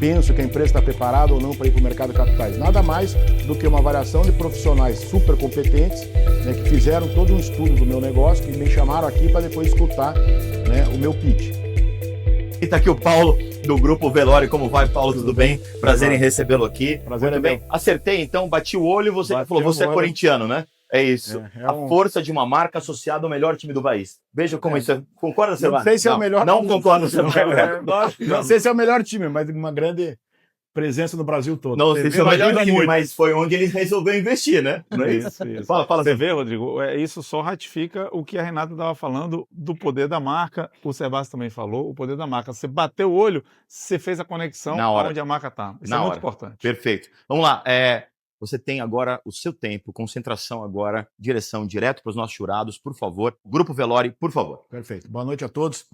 penso que a empresa está preparada ou não para ir para o mercado de capitais. Nada mais do que uma avaliação de profissionais super competentes, né, que fizeram todo um estudo do meu negócio, que me chamaram aqui para depois escutar, né, o meu pitch. E tá aqui o Paulo, do Grupo Velório. Como vai, Paulo? Tudo bem? Prazer em recebê-lo aqui. Prazer Muito é bem. meu. Acertei, então, bati o olho e você Bateu falou, você o é olho. corintiano, né? É isso. É A um- força de uma marca associada ao melhor time do país. Veja como isso é. Concorda, Silvano? Não sei se é o melhor Não time. concordo, Silvano. Não sei se é o melhor time, mas uma grande presença no Brasil todo. Não sei se é o TV melhor ajuda time, muito. mas foi onde ele resolveu investir, né? Não é isso? Isso. Fala, Você vê, Rodrigo, isso só ratifica o que a Renata estava falando do poder da marca. O Sebastião também falou, o poder da marca. Você bateu o olho, você fez a conexão Na hora. onde a marca está. Isso Na é muito hora. importante. Perfeito. Vamos lá. Você tem agora o seu tempo, concentração agora, direção direto para os nossos jurados, por favor. Grupo Velório, por favor. Perfeito. Boa noite a todos.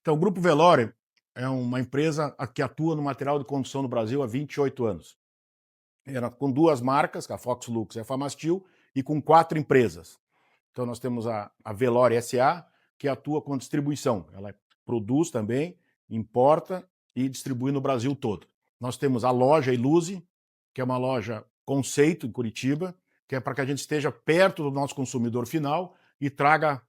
Então, o Grupo Velório é uma empresa que atua no material de construção no Brasil há 28 anos. Era com duas marcas, a Fox Lux e a Famastil, e com 4 empresas. Então, nós temos a Velório S.A., que atua com distribuição. Ela produz também, importa e distribui no Brasil todo. Nós temos a loja Iluze, que é uma loja conceito em Curitiba, que é para que a gente esteja perto do nosso consumidor final e traga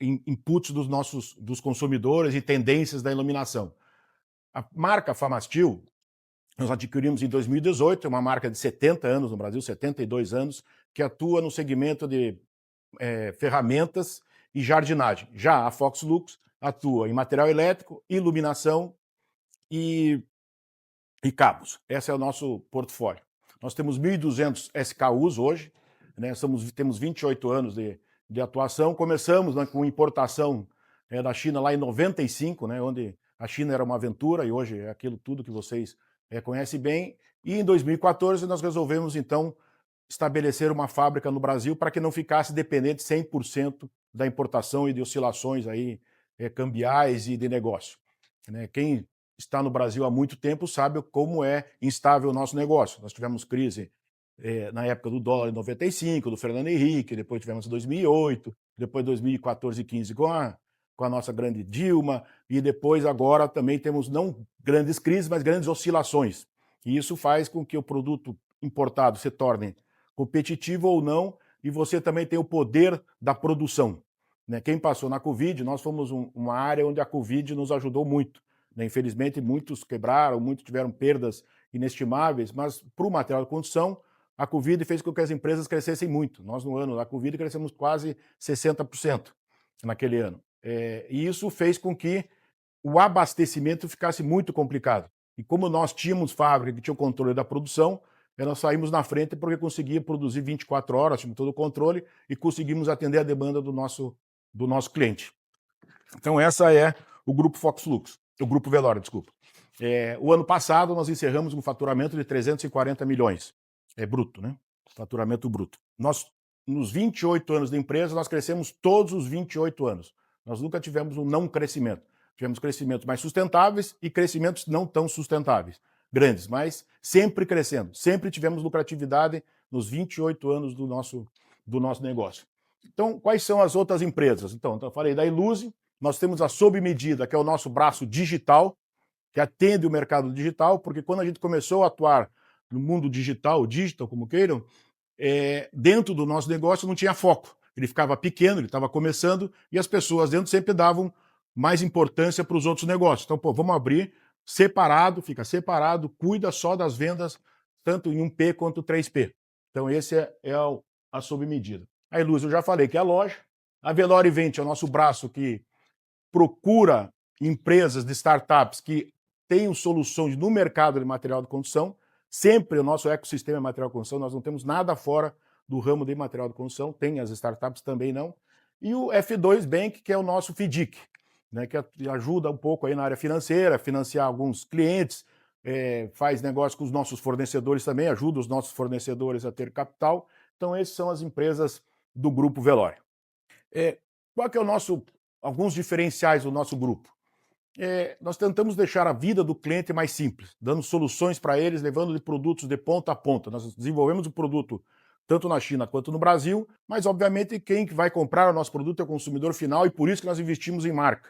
inputs dos consumidores e tendências da iluminação. A marca Famastil, nós adquirimos em 2018, é uma marca de 70 anos no Brasil, 72 anos, que atua no segmento de ferramentas e jardinagem. Já a Fox Lux atua em material elétrico, iluminação e cabos. Esse é o nosso portfólio. Nós temos 1.200 SKUs hoje, né? Temos 28 anos de atuação. Começamos, né, com importação da China lá em 95, né, onde a China era uma aventura e hoje é aquilo tudo que vocês conhecem bem. E em 2014 nós resolvemos, então, estabelecer uma fábrica no Brasil para que não ficasse dependente 100% da importação e de oscilações aí, cambiais e de negócio. Né? Quem está no Brasil há muito tempo sabe como é instável o nosso negócio. Nós tivemos crise na época do dólar em 95, do Fernando Henrique, depois tivemos em 2008, depois 2014 e 15 com a nossa grande Dilma, e depois agora também temos não grandes crises, mas grandes oscilações. E isso faz com que o produto importado se torne competitivo ou não, e você também tem o poder da produção. Né? Quem passou na Covid, nós fomos uma área onde a Covid nos ajudou muito. Né? Infelizmente, muitos quebraram, muitos tiveram perdas inestimáveis, mas para o material de construção, a Covid fez com que as empresas crescessem muito. Nós, no ano da Covid, crescemos quase 60% naquele ano. E isso fez com que o abastecimento ficasse muito complicado. E como nós tínhamos fábrica que tinha o controle da produção, nós saímos na frente porque conseguia produzir 24 horas, tínhamos todo o controle e conseguimos atender a demanda do nosso cliente. Então, essa é o Grupo Fox Lux, o Grupo Velório, desculpa. O ano passado, nós encerramos um faturamento de 340 milhões. Bruto, né? Faturamento bruto. Nós, nos 28 anos de empresa, nós crescemos todos os 28 anos. Nós nunca tivemos um não crescimento. Tivemos crescimentos mais sustentáveis e crescimentos não tão sustentáveis. Grandes, mas sempre crescendo. Sempre tivemos lucratividade nos 28 anos do nosso negócio. Então, quais são as outras empresas? Então eu falei da Iluze, nós temos a Sob Medida, que é o nosso braço digital, que atende o mercado digital, porque quando a gente começou a atuar no mundo digital como queiram, dentro do nosso negócio não tinha foco. Ele ficava pequeno, ele estava começando, e as pessoas dentro sempre davam mais importância para os outros negócios. Então, vamos abrir separado, fica separado, cuida só das vendas, tanto em 1P quanto 3P. Então, esse é a Sob Medida. A Iluze, eu já falei que é a loja. A Velório Event é o nosso braço que procura empresas de startups que tenham soluções no mercado de material de construção. Sempre o nosso ecossistema é material de construção, nós não temos nada fora do ramo de material de construção, tem as startups também não. E o F2 Bank, que é o nosso FDIC, né, que ajuda um pouco aí na área financeira, financiar alguns clientes, faz negócio com os nossos fornecedores também, ajuda os nossos fornecedores a ter capital. Então, essas são as empresas do Grupo Velório. Qual que é alguns diferenciais do nosso grupo? Nós tentamos deixar a vida do cliente mais simples, dando soluções para eles, levando produtos de ponta a ponta. Nós desenvolvemos o produto tanto na China quanto no Brasil, mas obviamente quem vai comprar o nosso produto é o consumidor final e por isso que nós investimos em marca.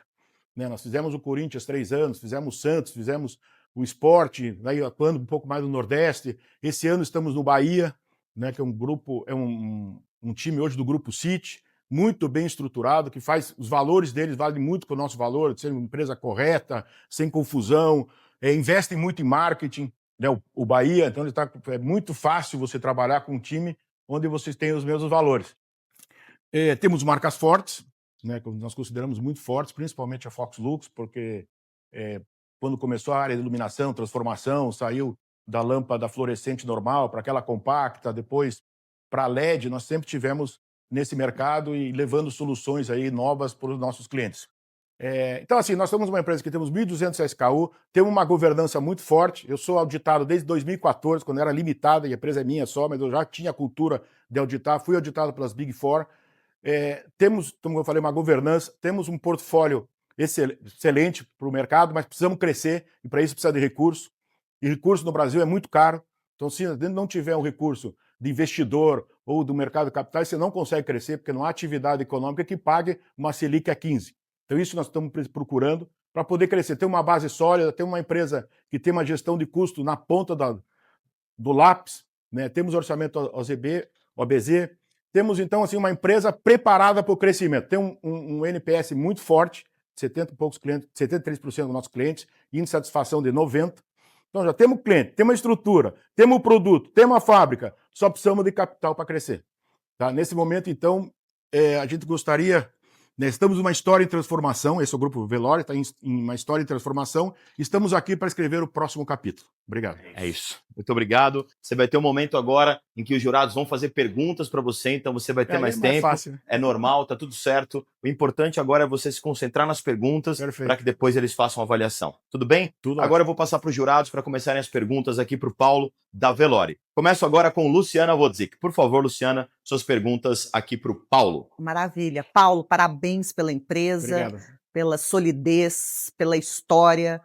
Né? Nós fizemos o Corinthians 3 anos, fizemos o Santos, fizemos o esporte, daí atuando um pouco mais no Nordeste. Esse ano estamos no Bahia, né, que é um grupo, um time hoje do Grupo City, muito bem estruturado, que faz, os valores deles valem muito com o nosso valor, de ser uma empresa correta, sem confusão, investem muito em marketing, né, o Bahia, então é muito fácil você trabalhar com um time onde vocês têm os mesmos valores. Temos marcas fortes, né, que nós consideramos muito fortes, principalmente a Fox Lux, porque quando começou a área de iluminação, transformação, saiu da lâmpada fluorescente normal para aquela compacta, depois para LED, nós sempre tivemos nesse mercado e levando soluções aí novas para os nossos clientes. Então, assim, nós somos uma empresa que temos 1.200 SKU, temos uma governança muito forte. Eu sou auditado desde 2014, quando era limitada, e a empresa é minha só, mas eu já tinha a cultura de auditar, fui auditado pelas Big Four. Temos, como eu falei, uma governança, temos um portfólio excelente para o mercado, mas precisamos crescer, e para isso precisa de recurso. E recurso no Brasil é muito caro. Então, se não tiver um recurso de investidor ou do mercado de capitais, você não consegue crescer, porque não há atividade econômica que pague uma Selic a 15. Então, isso nós estamos procurando para poder crescer. Ter uma base sólida, ter uma empresa que tem uma gestão de custo na ponta do lápis, né? Temos orçamento OBZ, temos, então, assim, uma empresa preparada para o crescimento. Tem um NPS muito forte, 70 e poucos clientes, 73% dos nossos clientes, índice de satisfação de 90%. Então, já temos cliente, temos a estrutura, temos o produto, temos a fábrica, só precisamos de capital para crescer. Tá? Nesse momento, então, a gente gostaria... Estamos numa história em transformação, esse é o Grupo Vellory, está em uma história em transformação. Estamos aqui para escrever o próximo capítulo. Obrigado. É isso. Muito obrigado. Você vai ter um momento agora em que os jurados vão fazer perguntas para você, então você vai ter mais tempo. Fácil, né? É normal, tá tudo certo. O importante agora é você se concentrar nas perguntas para que depois eles façam a avaliação. Tudo bem? Tudo agora eu vou passar para os jurados para começarem as perguntas aqui para o Paulo da Vellory. Começo agora com Luciana Wodzik. Por favor, Luciana, suas perguntas aqui para o Paulo. Maravilha. Paulo, parabéns pela empresa, Obrigado. pela solidez, pela história.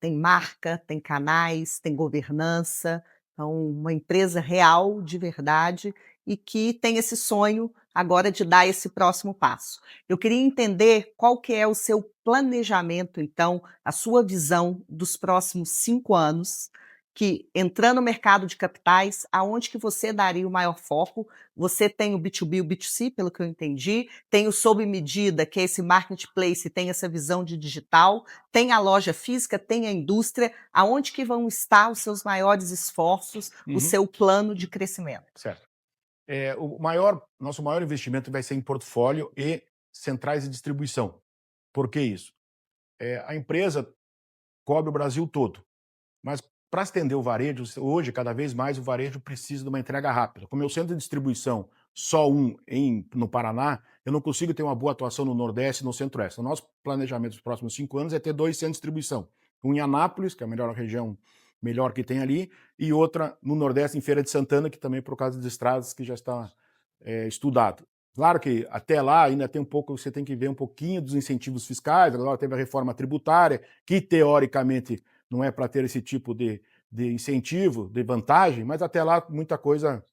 Tem marca, tem canais, tem governança. Então, uma empresa real, de verdade, e que tem esse sonho agora de dar esse próximo passo. Eu queria entender qual que é o seu planejamento, então, a sua visão dos próximos 5 anos, que entrando no mercado de capitais, aonde que você daria o maior foco? Você tem o B2B e o B2C, pelo que eu entendi, tem o sob medida, que é esse marketplace, tem essa visão de digital, tem a loja física, tem a indústria, aonde que vão estar os seus maiores esforços, o seu plano de crescimento? Certo. Nosso maior investimento vai ser em portfólio e centrais de distribuição. Por que isso? A empresa cobre o Brasil todo, mas para estender o varejo, hoje, cada vez mais, o varejo precisa de uma entrega rápida. Como é o centro de distribuição, só no Paraná, eu não consigo ter uma boa atuação no Nordeste e no Centro-Oeste. O nosso planejamento dos próximos 5 anos é ter 2 centros de distribuição. Um em Anápolis, que é a melhor região melhor que tem ali, e outra no Nordeste, em Feira de Santana, que também por causa das estradas, que já está estudado. Claro que até lá ainda tem você tem que ver um pouquinho dos incentivos fiscais, agora teve a reforma tributária, que teoricamente não é para ter esse tipo de incentivo, de vantagem, mas até lá muita coisa,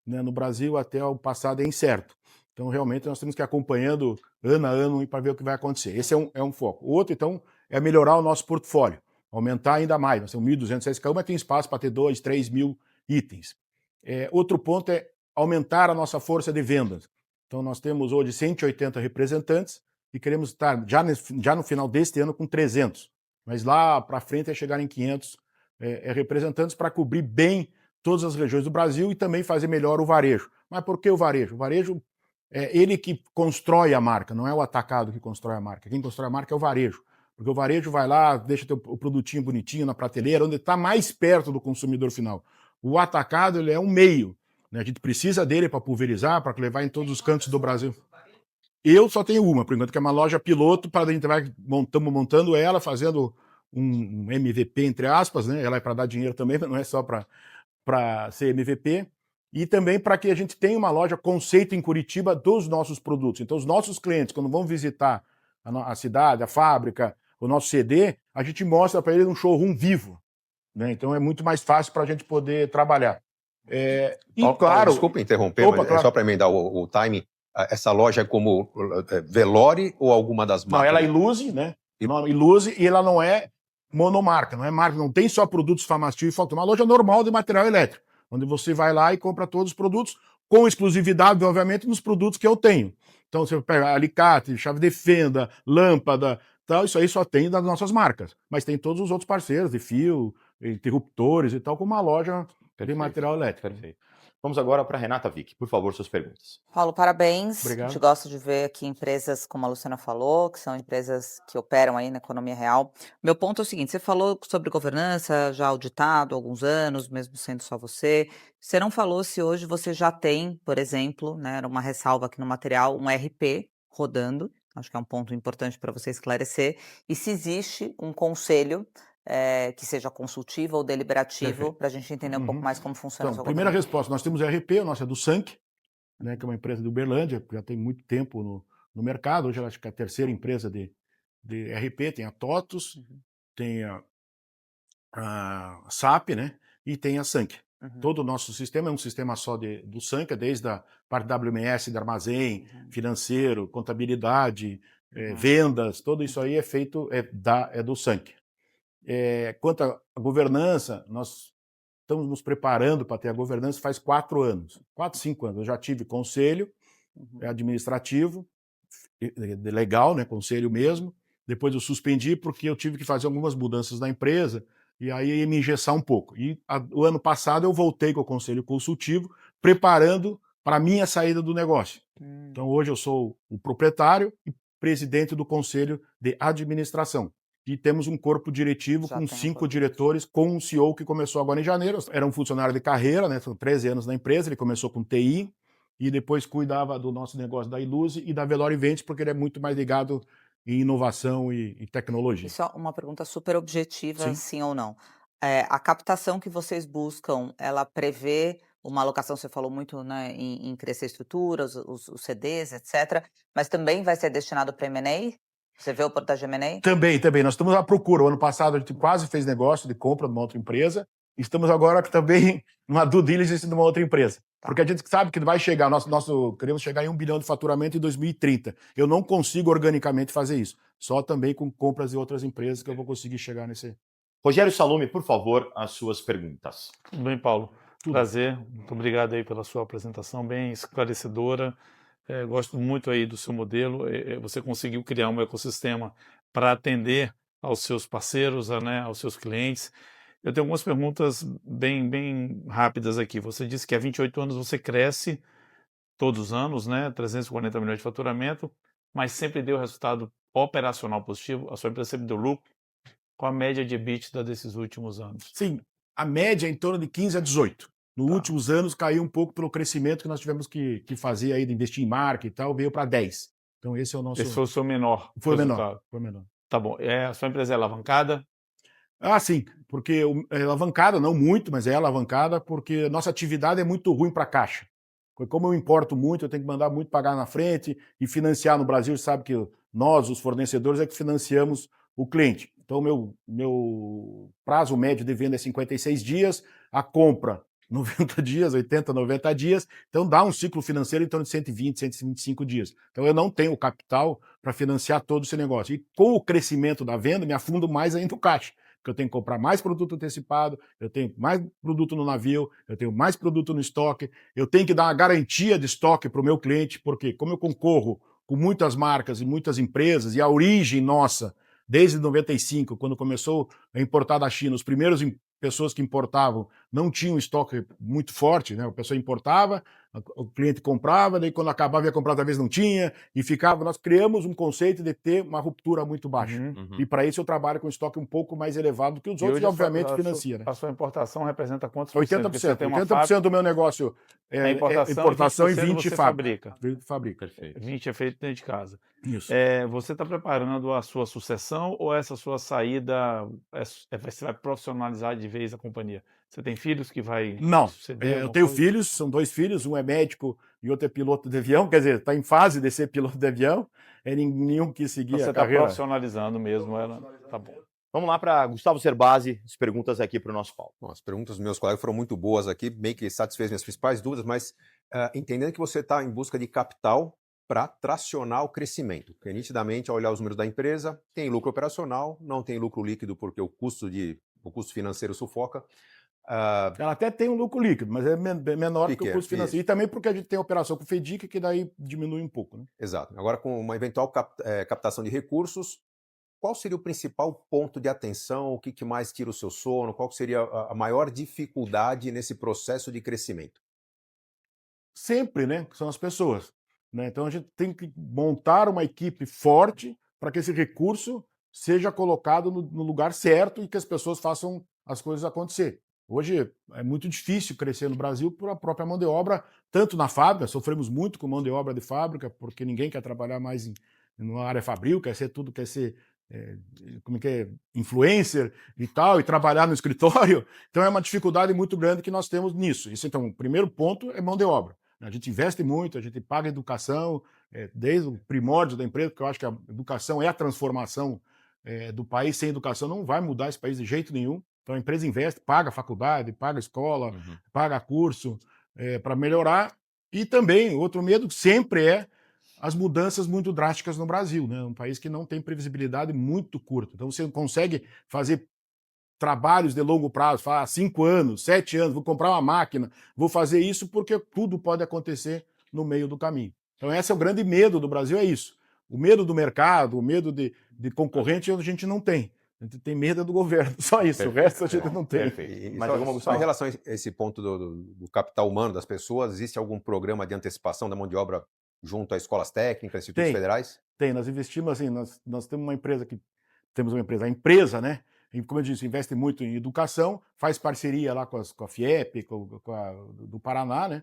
né, no Brasil até o passado é incerto. Então realmente nós temos que ir acompanhando ano a ano para ver o que vai acontecer. Esse é um foco. O outro, então, é melhorar o nosso portfólio, aumentar ainda mais. Nós temos 1.200 SKU, mas tem espaço para ter 2, 3 mil itens. Outro ponto é aumentar a nossa força de vendas. Então nós temos hoje 180 representantes e queremos estar já no final deste ano com 300. Mas lá para frente é chegar em 500 representantes para cobrir bem todas as regiões do Brasil e também fazer melhor o varejo. Mas por que o varejo? O varejo é ele que constrói a marca, não é o atacado que constrói a marca. Quem constrói a marca é o varejo. Porque o varejo vai lá, deixa o produtinho bonitinho na prateleira, onde está mais perto do consumidor final. O atacado ele é um meio, né? A gente precisa dele para pulverizar, para levar em todos os cantos do Brasil. Eu só tenho uma, por enquanto, que é uma loja piloto, para a gente estamos montando ela, fazendo um MVP, entre aspas, né? Ela é para dar dinheiro também, mas não é só para ser MVP. E também para que a gente tenha uma loja conceito em Curitiba dos nossos produtos. Então, os nossos clientes, quando vão visitar a cidade, a fábrica, o nosso CD, a gente mostra para eles um showroom vivo, né? Então, é muito mais fácil para a gente poder trabalhar. Claro, desculpa interromper, mas claro. Só para emendar o timing. Essa loja é como Vellory ou alguma das marcas? Não, ela é Iluse, né? Iluse, e ela não é monomarca, não é marca, não tem só produtos Famastil e Fox, é uma loja normal de material elétrico, onde você vai lá e compra todos os produtos, com exclusividade, obviamente, nos produtos que eu tenho. Então, você pega alicate, chave de fenda, lâmpada, tal, isso aí só tem das nossas marcas. Mas tem todos os outros parceiros de fio, interruptores e tal, como uma loja de material elétrico. Perfeito. Vamos agora para Renata Vick. Por favor, suas perguntas. Paulo, parabéns. Obrigado. A gente gosta de ver aqui empresas, como a Luciana falou, que são empresas que operam aí na economia real. Meu ponto é o seguinte, você falou sobre governança, já auditado há alguns anos, mesmo sendo só você. Você não falou se hoje você já tem, por exemplo, né, era uma ressalva aqui no material, um RP rodando. Acho que é um ponto importante para você esclarecer. E se existe um conselho que seja consultivo ou deliberativo, para a gente entender um pouco mais como funciona a Então, sua primeira governança. resposta, nós temos RP, o nosso é do Sank, né, que é uma empresa de Uberlândia, que já tem muito tempo no mercado, hoje eu acho que é a terceira empresa de RP, tem a TOTUS, tem a SAP, né, e tem a Sank. Todo o nosso sistema é um sistema só do Sank, desde a parte WMS, de armazém, financeiro, contabilidade, vendas, tudo isso aí é feito, é do Sank. Quanto à governança, nós estamos nos preparando para ter a governança faz 4 anos, 4, 5 anos. Eu já tive conselho administrativo, legal, né, conselho mesmo. Depois eu suspendi porque eu tive que fazer algumas mudanças na empresa e aí ia me engessar um pouco. E o ano passado eu voltei com o conselho consultivo, preparando para a minha saída do negócio. Então hoje eu sou o proprietário e presidente do conselho de administração. E temos um corpo diretivo com 5 diretores, com um CEO que começou agora em janeiro. Era um funcionário de carreira, né? São 13 anos na empresa, ele começou com TI e depois cuidava do nosso negócio da Iluse e da Velore Ventes, porque ele é muito mais ligado em inovação e tecnologia. Isso é uma pergunta super objetiva, Sim. sim ou não. A captação que vocês buscam, ela prevê uma alocação, você falou muito, né, em crescer estrutura, os CDs, etc., mas também vai ser destinado para M&A? Você vê o oportunidade de M&A? Também. Nós estamos à procura. O ano passado a gente quase fez negócio de compra de uma outra empresa. Estamos agora também numa due diligence de uma outra empresa. Porque a gente sabe que vai chegar, queremos chegar em 1 bilhão de faturamento em 2030. Eu não consigo organicamente fazer isso. Só também com compras de outras empresas que eu vou conseguir chegar nesse... Rogério Salumi, por favor, as suas perguntas. Tudo bem, Paulo? Prazer. Muito obrigado aí pela sua apresentação, bem esclarecedora. Gosto muito aí do seu modelo. Você conseguiu criar um ecossistema para atender aos seus parceiros, né, aos seus clientes. Eu tenho algumas perguntas bem rápidas aqui. Você disse que há 28 anos você cresce todos os anos, né, 340 milhões de faturamento, mas sempre deu resultado operacional positivo. A sua empresa sempre deu lucro. Qual a média de EBITDA desses últimos anos? Sim, a média é em torno de 15 a 18. Nos últimos anos caiu um pouco pelo crescimento que nós tivemos que fazer aí, de investir em marca e tal, veio para 10. Então esse é o nosso... Esse foi o seu menor Foi resultado. menor. Tá bom. A sua empresa é alavancada? Ah, sim, porque é alavancada, não muito, mas é alavancada porque nossa atividade é muito ruim para caixa. Como eu importo muito, eu tenho que mandar muito pagar na frente e financiar no Brasil, sabe que nós, os fornecedores, é que financiamos o cliente. Então, meu prazo médio de venda é 56 dias, a compra 90 dias, 80, 90 dias, então dá um ciclo financeiro em torno de 120, 125 dias. Então eu não tenho capital para financiar todo esse negócio. E com o crescimento da venda, me afundo mais ainda o caixa, porque eu tenho que comprar mais produto antecipado, eu tenho mais produto no navio, eu tenho mais produto no estoque, eu tenho que dar uma garantia de estoque para o meu cliente, porque como eu concorro com muitas marcas e muitas empresas, e a origem nossa, desde 95, quando começou a importar da China, os primeiros pessoas que importavam não tinham estoque muito forte, né? A pessoa importava, o cliente comprava, daí quando acabava ia comprar, talvez não tinha, e ficava. Nós criamos um conceito de ter uma ruptura muito baixa. E para isso eu trabalho com estoque um pouco mais elevado do que os outros, e obviamente financia. Né? A sua importação representa quantos 80%. 80% do meu negócio é importação e 20% fabrica. Perfeito. 20% é feito dentro de casa. Isso. Você está preparando a sua sucessão ou essa sua saída você vai profissionalizar de vez a companhia? Você tem filhos que vai Não, suceder? eu tenho filhos, são 2 filhos, um é médico e outro é piloto de avião, quer dizer, está em fase de ser piloto de avião, nenhum que seguir Você a está carreira. profissionalizando mesmo ela? Tá bom. Vamos lá para Gustavo Cerbasi, as perguntas aqui para o nosso Paulo. Bom, as perguntas dos meus colegas foram muito boas aqui, meio que satisfez minhas principais dúvidas, mas entendendo que você está em busca de capital para tracionar o crescimento. Porque nitidamente, ao olhar os números da empresa, tem lucro operacional, não tem lucro líquido porque o custo financeiro sufoca. Ela até tem um lucro líquido, mas é menor que o custo financeiro. Isso. E também porque a gente tem a operação com o FEDIC, que daí diminui um pouco. Né? Exato. Agora, com uma eventual captação de recursos, qual seria o principal ponto de atenção? O que mais tira o seu sono? Qual seria a maior dificuldade nesse processo de crescimento? Sempre, né? São as pessoas. Né? Então a gente tem que montar uma equipe forte para que esse recurso seja colocado no lugar certo e que as pessoas façam as coisas acontecer. Hoje é muito difícil crescer no Brasil por a própria mão de obra, tanto na fábrica, sofremos muito com mão de obra de fábrica, porque ninguém quer trabalhar mais numa área fabril, quer ser influencer e tal, e trabalhar no escritório. Então é uma dificuldade muito grande que nós temos nisso. Isso, então, o primeiro ponto é mão de obra. A gente investe muito, a gente paga educação, desde o primórdio da empresa, porque eu acho que a educação é a transformação do país. Sem educação não vai mudar esse país de jeito nenhum. Então a empresa investe, paga faculdade, paga escola, paga curso para melhorar. E também, outro medo sempre é as mudanças muito drásticas no Brasil, né? Um país que não tem previsibilidade muito curta. Então você consegue fazer trabalhos de longo prazo, 5 anos, 7 anos, vou comprar uma máquina, vou fazer isso porque tudo pode acontecer no meio do caminho. Então esse é o grande medo do Brasil, é isso. O medo do mercado, o medo de concorrente, a gente não tem. A gente tem medo do governo, só isso. Perfeito. O resto a gente não tem. Perfeito. Mas só em relação a esse ponto do capital humano das pessoas, existe algum programa de antecipação da mão de obra junto a escolas técnicas, institutos federais? Tem, nós investimos assim, nós temos uma empresa a empresa, né? E, como eu disse, investe muito em educação, faz parceria lá com a FIEP, do Paraná, né?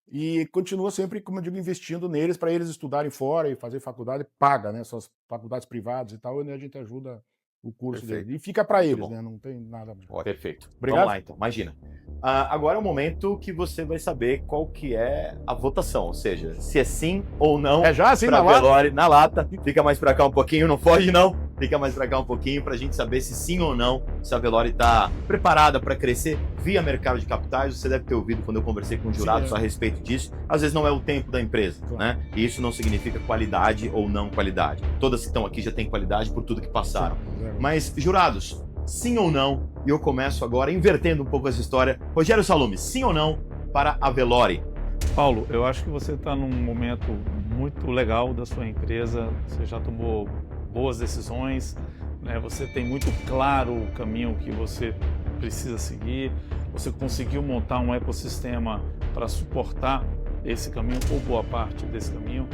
E continua sempre, como eu digo, investindo neles para eles estudarem fora e fazer faculdade, paga, né? Suas faculdades privadas e tal, e a gente ajuda o curso deles. E fica para eles, né? Não tem nada mais. Perfeito. Obrigado. Vamos lá, então. Imagina. Agora é o momento que você vai saber qual que é a votação, ou seja, se é sim ou não. É já assim pra Velore na lata. Fica mais para cá um pouquinho, não foge não. Fica mais para cá um pouquinho para a gente saber se sim ou não, se a Velore está preparada para crescer via mercado de capitais. Você deve ter ouvido quando eu conversei com jurados a respeito disso. Às vezes não é o tempo da empresa, né? E isso não significa qualidade ou não qualidade. Todas que estão aqui já têm qualidade por tudo que passaram. Mas, jurados, sim ou não? E eu começo agora invertendo um pouco essa história. Rogério Salumi, sim ou não para a Velore? Paulo, eu acho que você está num momento muito legal da sua empresa. Você já tomou boas decisões, né? Você tem muito claro o caminho que você precisa seguir. Você conseguiu montar um ecossistema para suportar esse caminho ou boa parte desse caminho.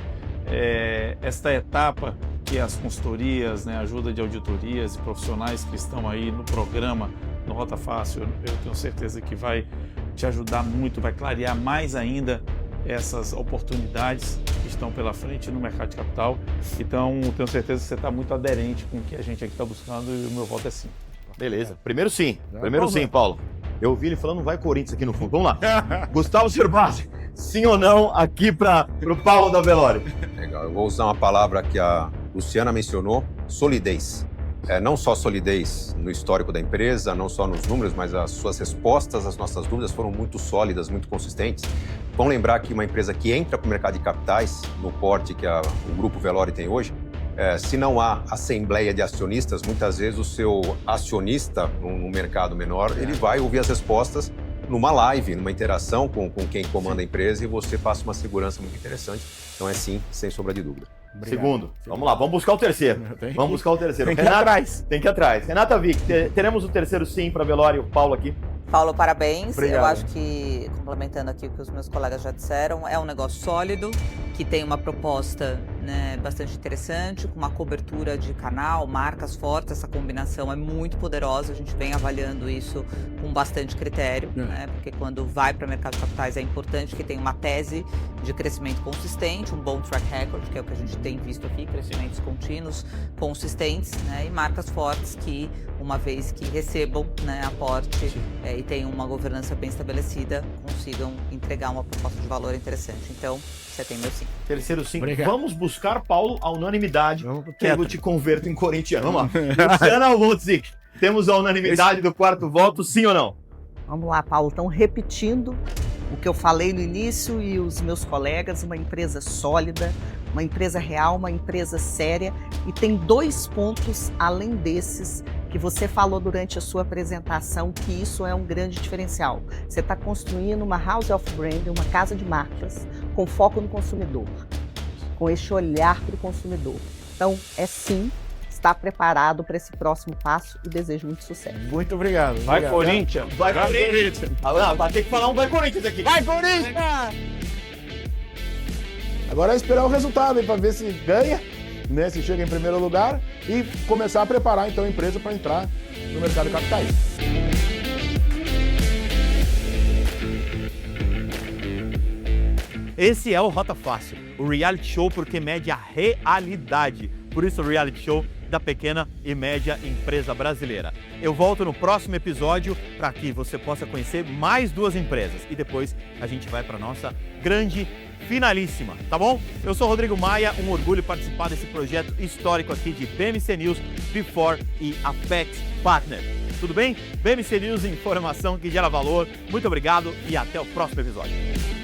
Esta etapa que as consultorias, né, ajuda de auditorias e profissionais que estão aí no programa, no Rota Fácil, eu tenho certeza que vai te ajudar muito, vai clarear mais ainda essas oportunidades que estão pela frente no mercado de capital. Então, tenho certeza que você está muito aderente com o que a gente aqui está buscando e o meu voto é sim. Beleza. Primeiro sim. Primeiro sim, Paulo. Eu ouvi ele falando, vai Corinthians aqui no fundo. Vamos lá. Gustavo Cerbasi, sim ou não aqui para o Paulo da Velore? Legal. Eu vou usar uma palavra que a Luciana mencionou, solidez. Não só solidez no histórico da empresa, não só nos números, mas as suas respostas às nossas dúvidas foram muito sólidas, muito consistentes. Vamos lembrar que uma empresa que entra para o mercado de capitais, no porte que o Grupo Velore tem hoje, se não há assembleia de acionistas, muitas vezes o seu acionista, no mercado menor, ele vai ouvir as respostas numa live, numa interação com quem comanda a empresa, e você passa uma segurança muito interessante. Então é sim, sem sombra de dúvida. Obrigado. Segundo. Vamos lá, vamos buscar o terceiro. Vamos buscar o terceiro. Tem que ir atrás. Tem que ir atrás. Renata Vick, teremos o terceiro sim para Velore e o Paulo aqui. Paulo, parabéns. Obrigado. Eu acho que, complementando aqui o que os meus colegas já disseram, é um negócio sólido, que tem uma proposta, né, bastante interessante, com uma cobertura de canal, marcas fortes. Essa combinação é muito poderosa. A gente vem avaliando isso com bastante critério, né, porque quando vai para o mercado de capitais é importante que tenha uma tese de crescimento consistente, um bom track record, que é o que a gente tem visto aqui, crescimentos contínuos, consistentes, né, e marcas fortes que, uma vez que recebam, né, aporte e tenham uma governança bem estabelecida, consigam entregar uma proposta de valor interessante. Então, você tem meu sim. Terceiro sim. Obrigado. Vamos buscar, Paulo, a unanimidade, que eu te converto em corintiano. Vamos lá. Luciana Wojcik, temos a unanimidade do quarto voto, sim ou não? Vamos lá, Paulo. Então, repetindo o que eu falei no início e os meus colegas, uma empresa sólida, uma empresa real, uma empresa séria, e tem 2 pontos além desses que você falou durante a sua apresentação, que isso é um grande diferencial. Você está construindo uma house of brand, uma casa de marcas, com foco no consumidor, com este olhar para o consumidor. Então, sim, está preparado para esse próximo passo e desejo muito sucesso. Muito obrigado. Vai, Corinthians! Vai, Corinthians! Vai ter que falar um vai, Corinthians aqui. Vai, Corinthians! Agora é esperar o resultado para ver se ganha, né, se chega em primeiro lugar e começar a preparar então a empresa para entrar no mercado de capitais. Esse é o Rota Fácil, o reality show porque mede a realidade. Por isso, o reality show da pequena e média empresa brasileira. Eu volto no próximo episódio para que você possa conhecer mais 2 empresas e depois a gente vai para nossa grande finalíssima, tá bom? Eu sou Rodrigo Maia, um orgulho participar desse projeto histórico aqui de BMC News, Before e Apex Partner. Tudo bem? BMC News, informação que gera valor. Muito obrigado e até o próximo episódio.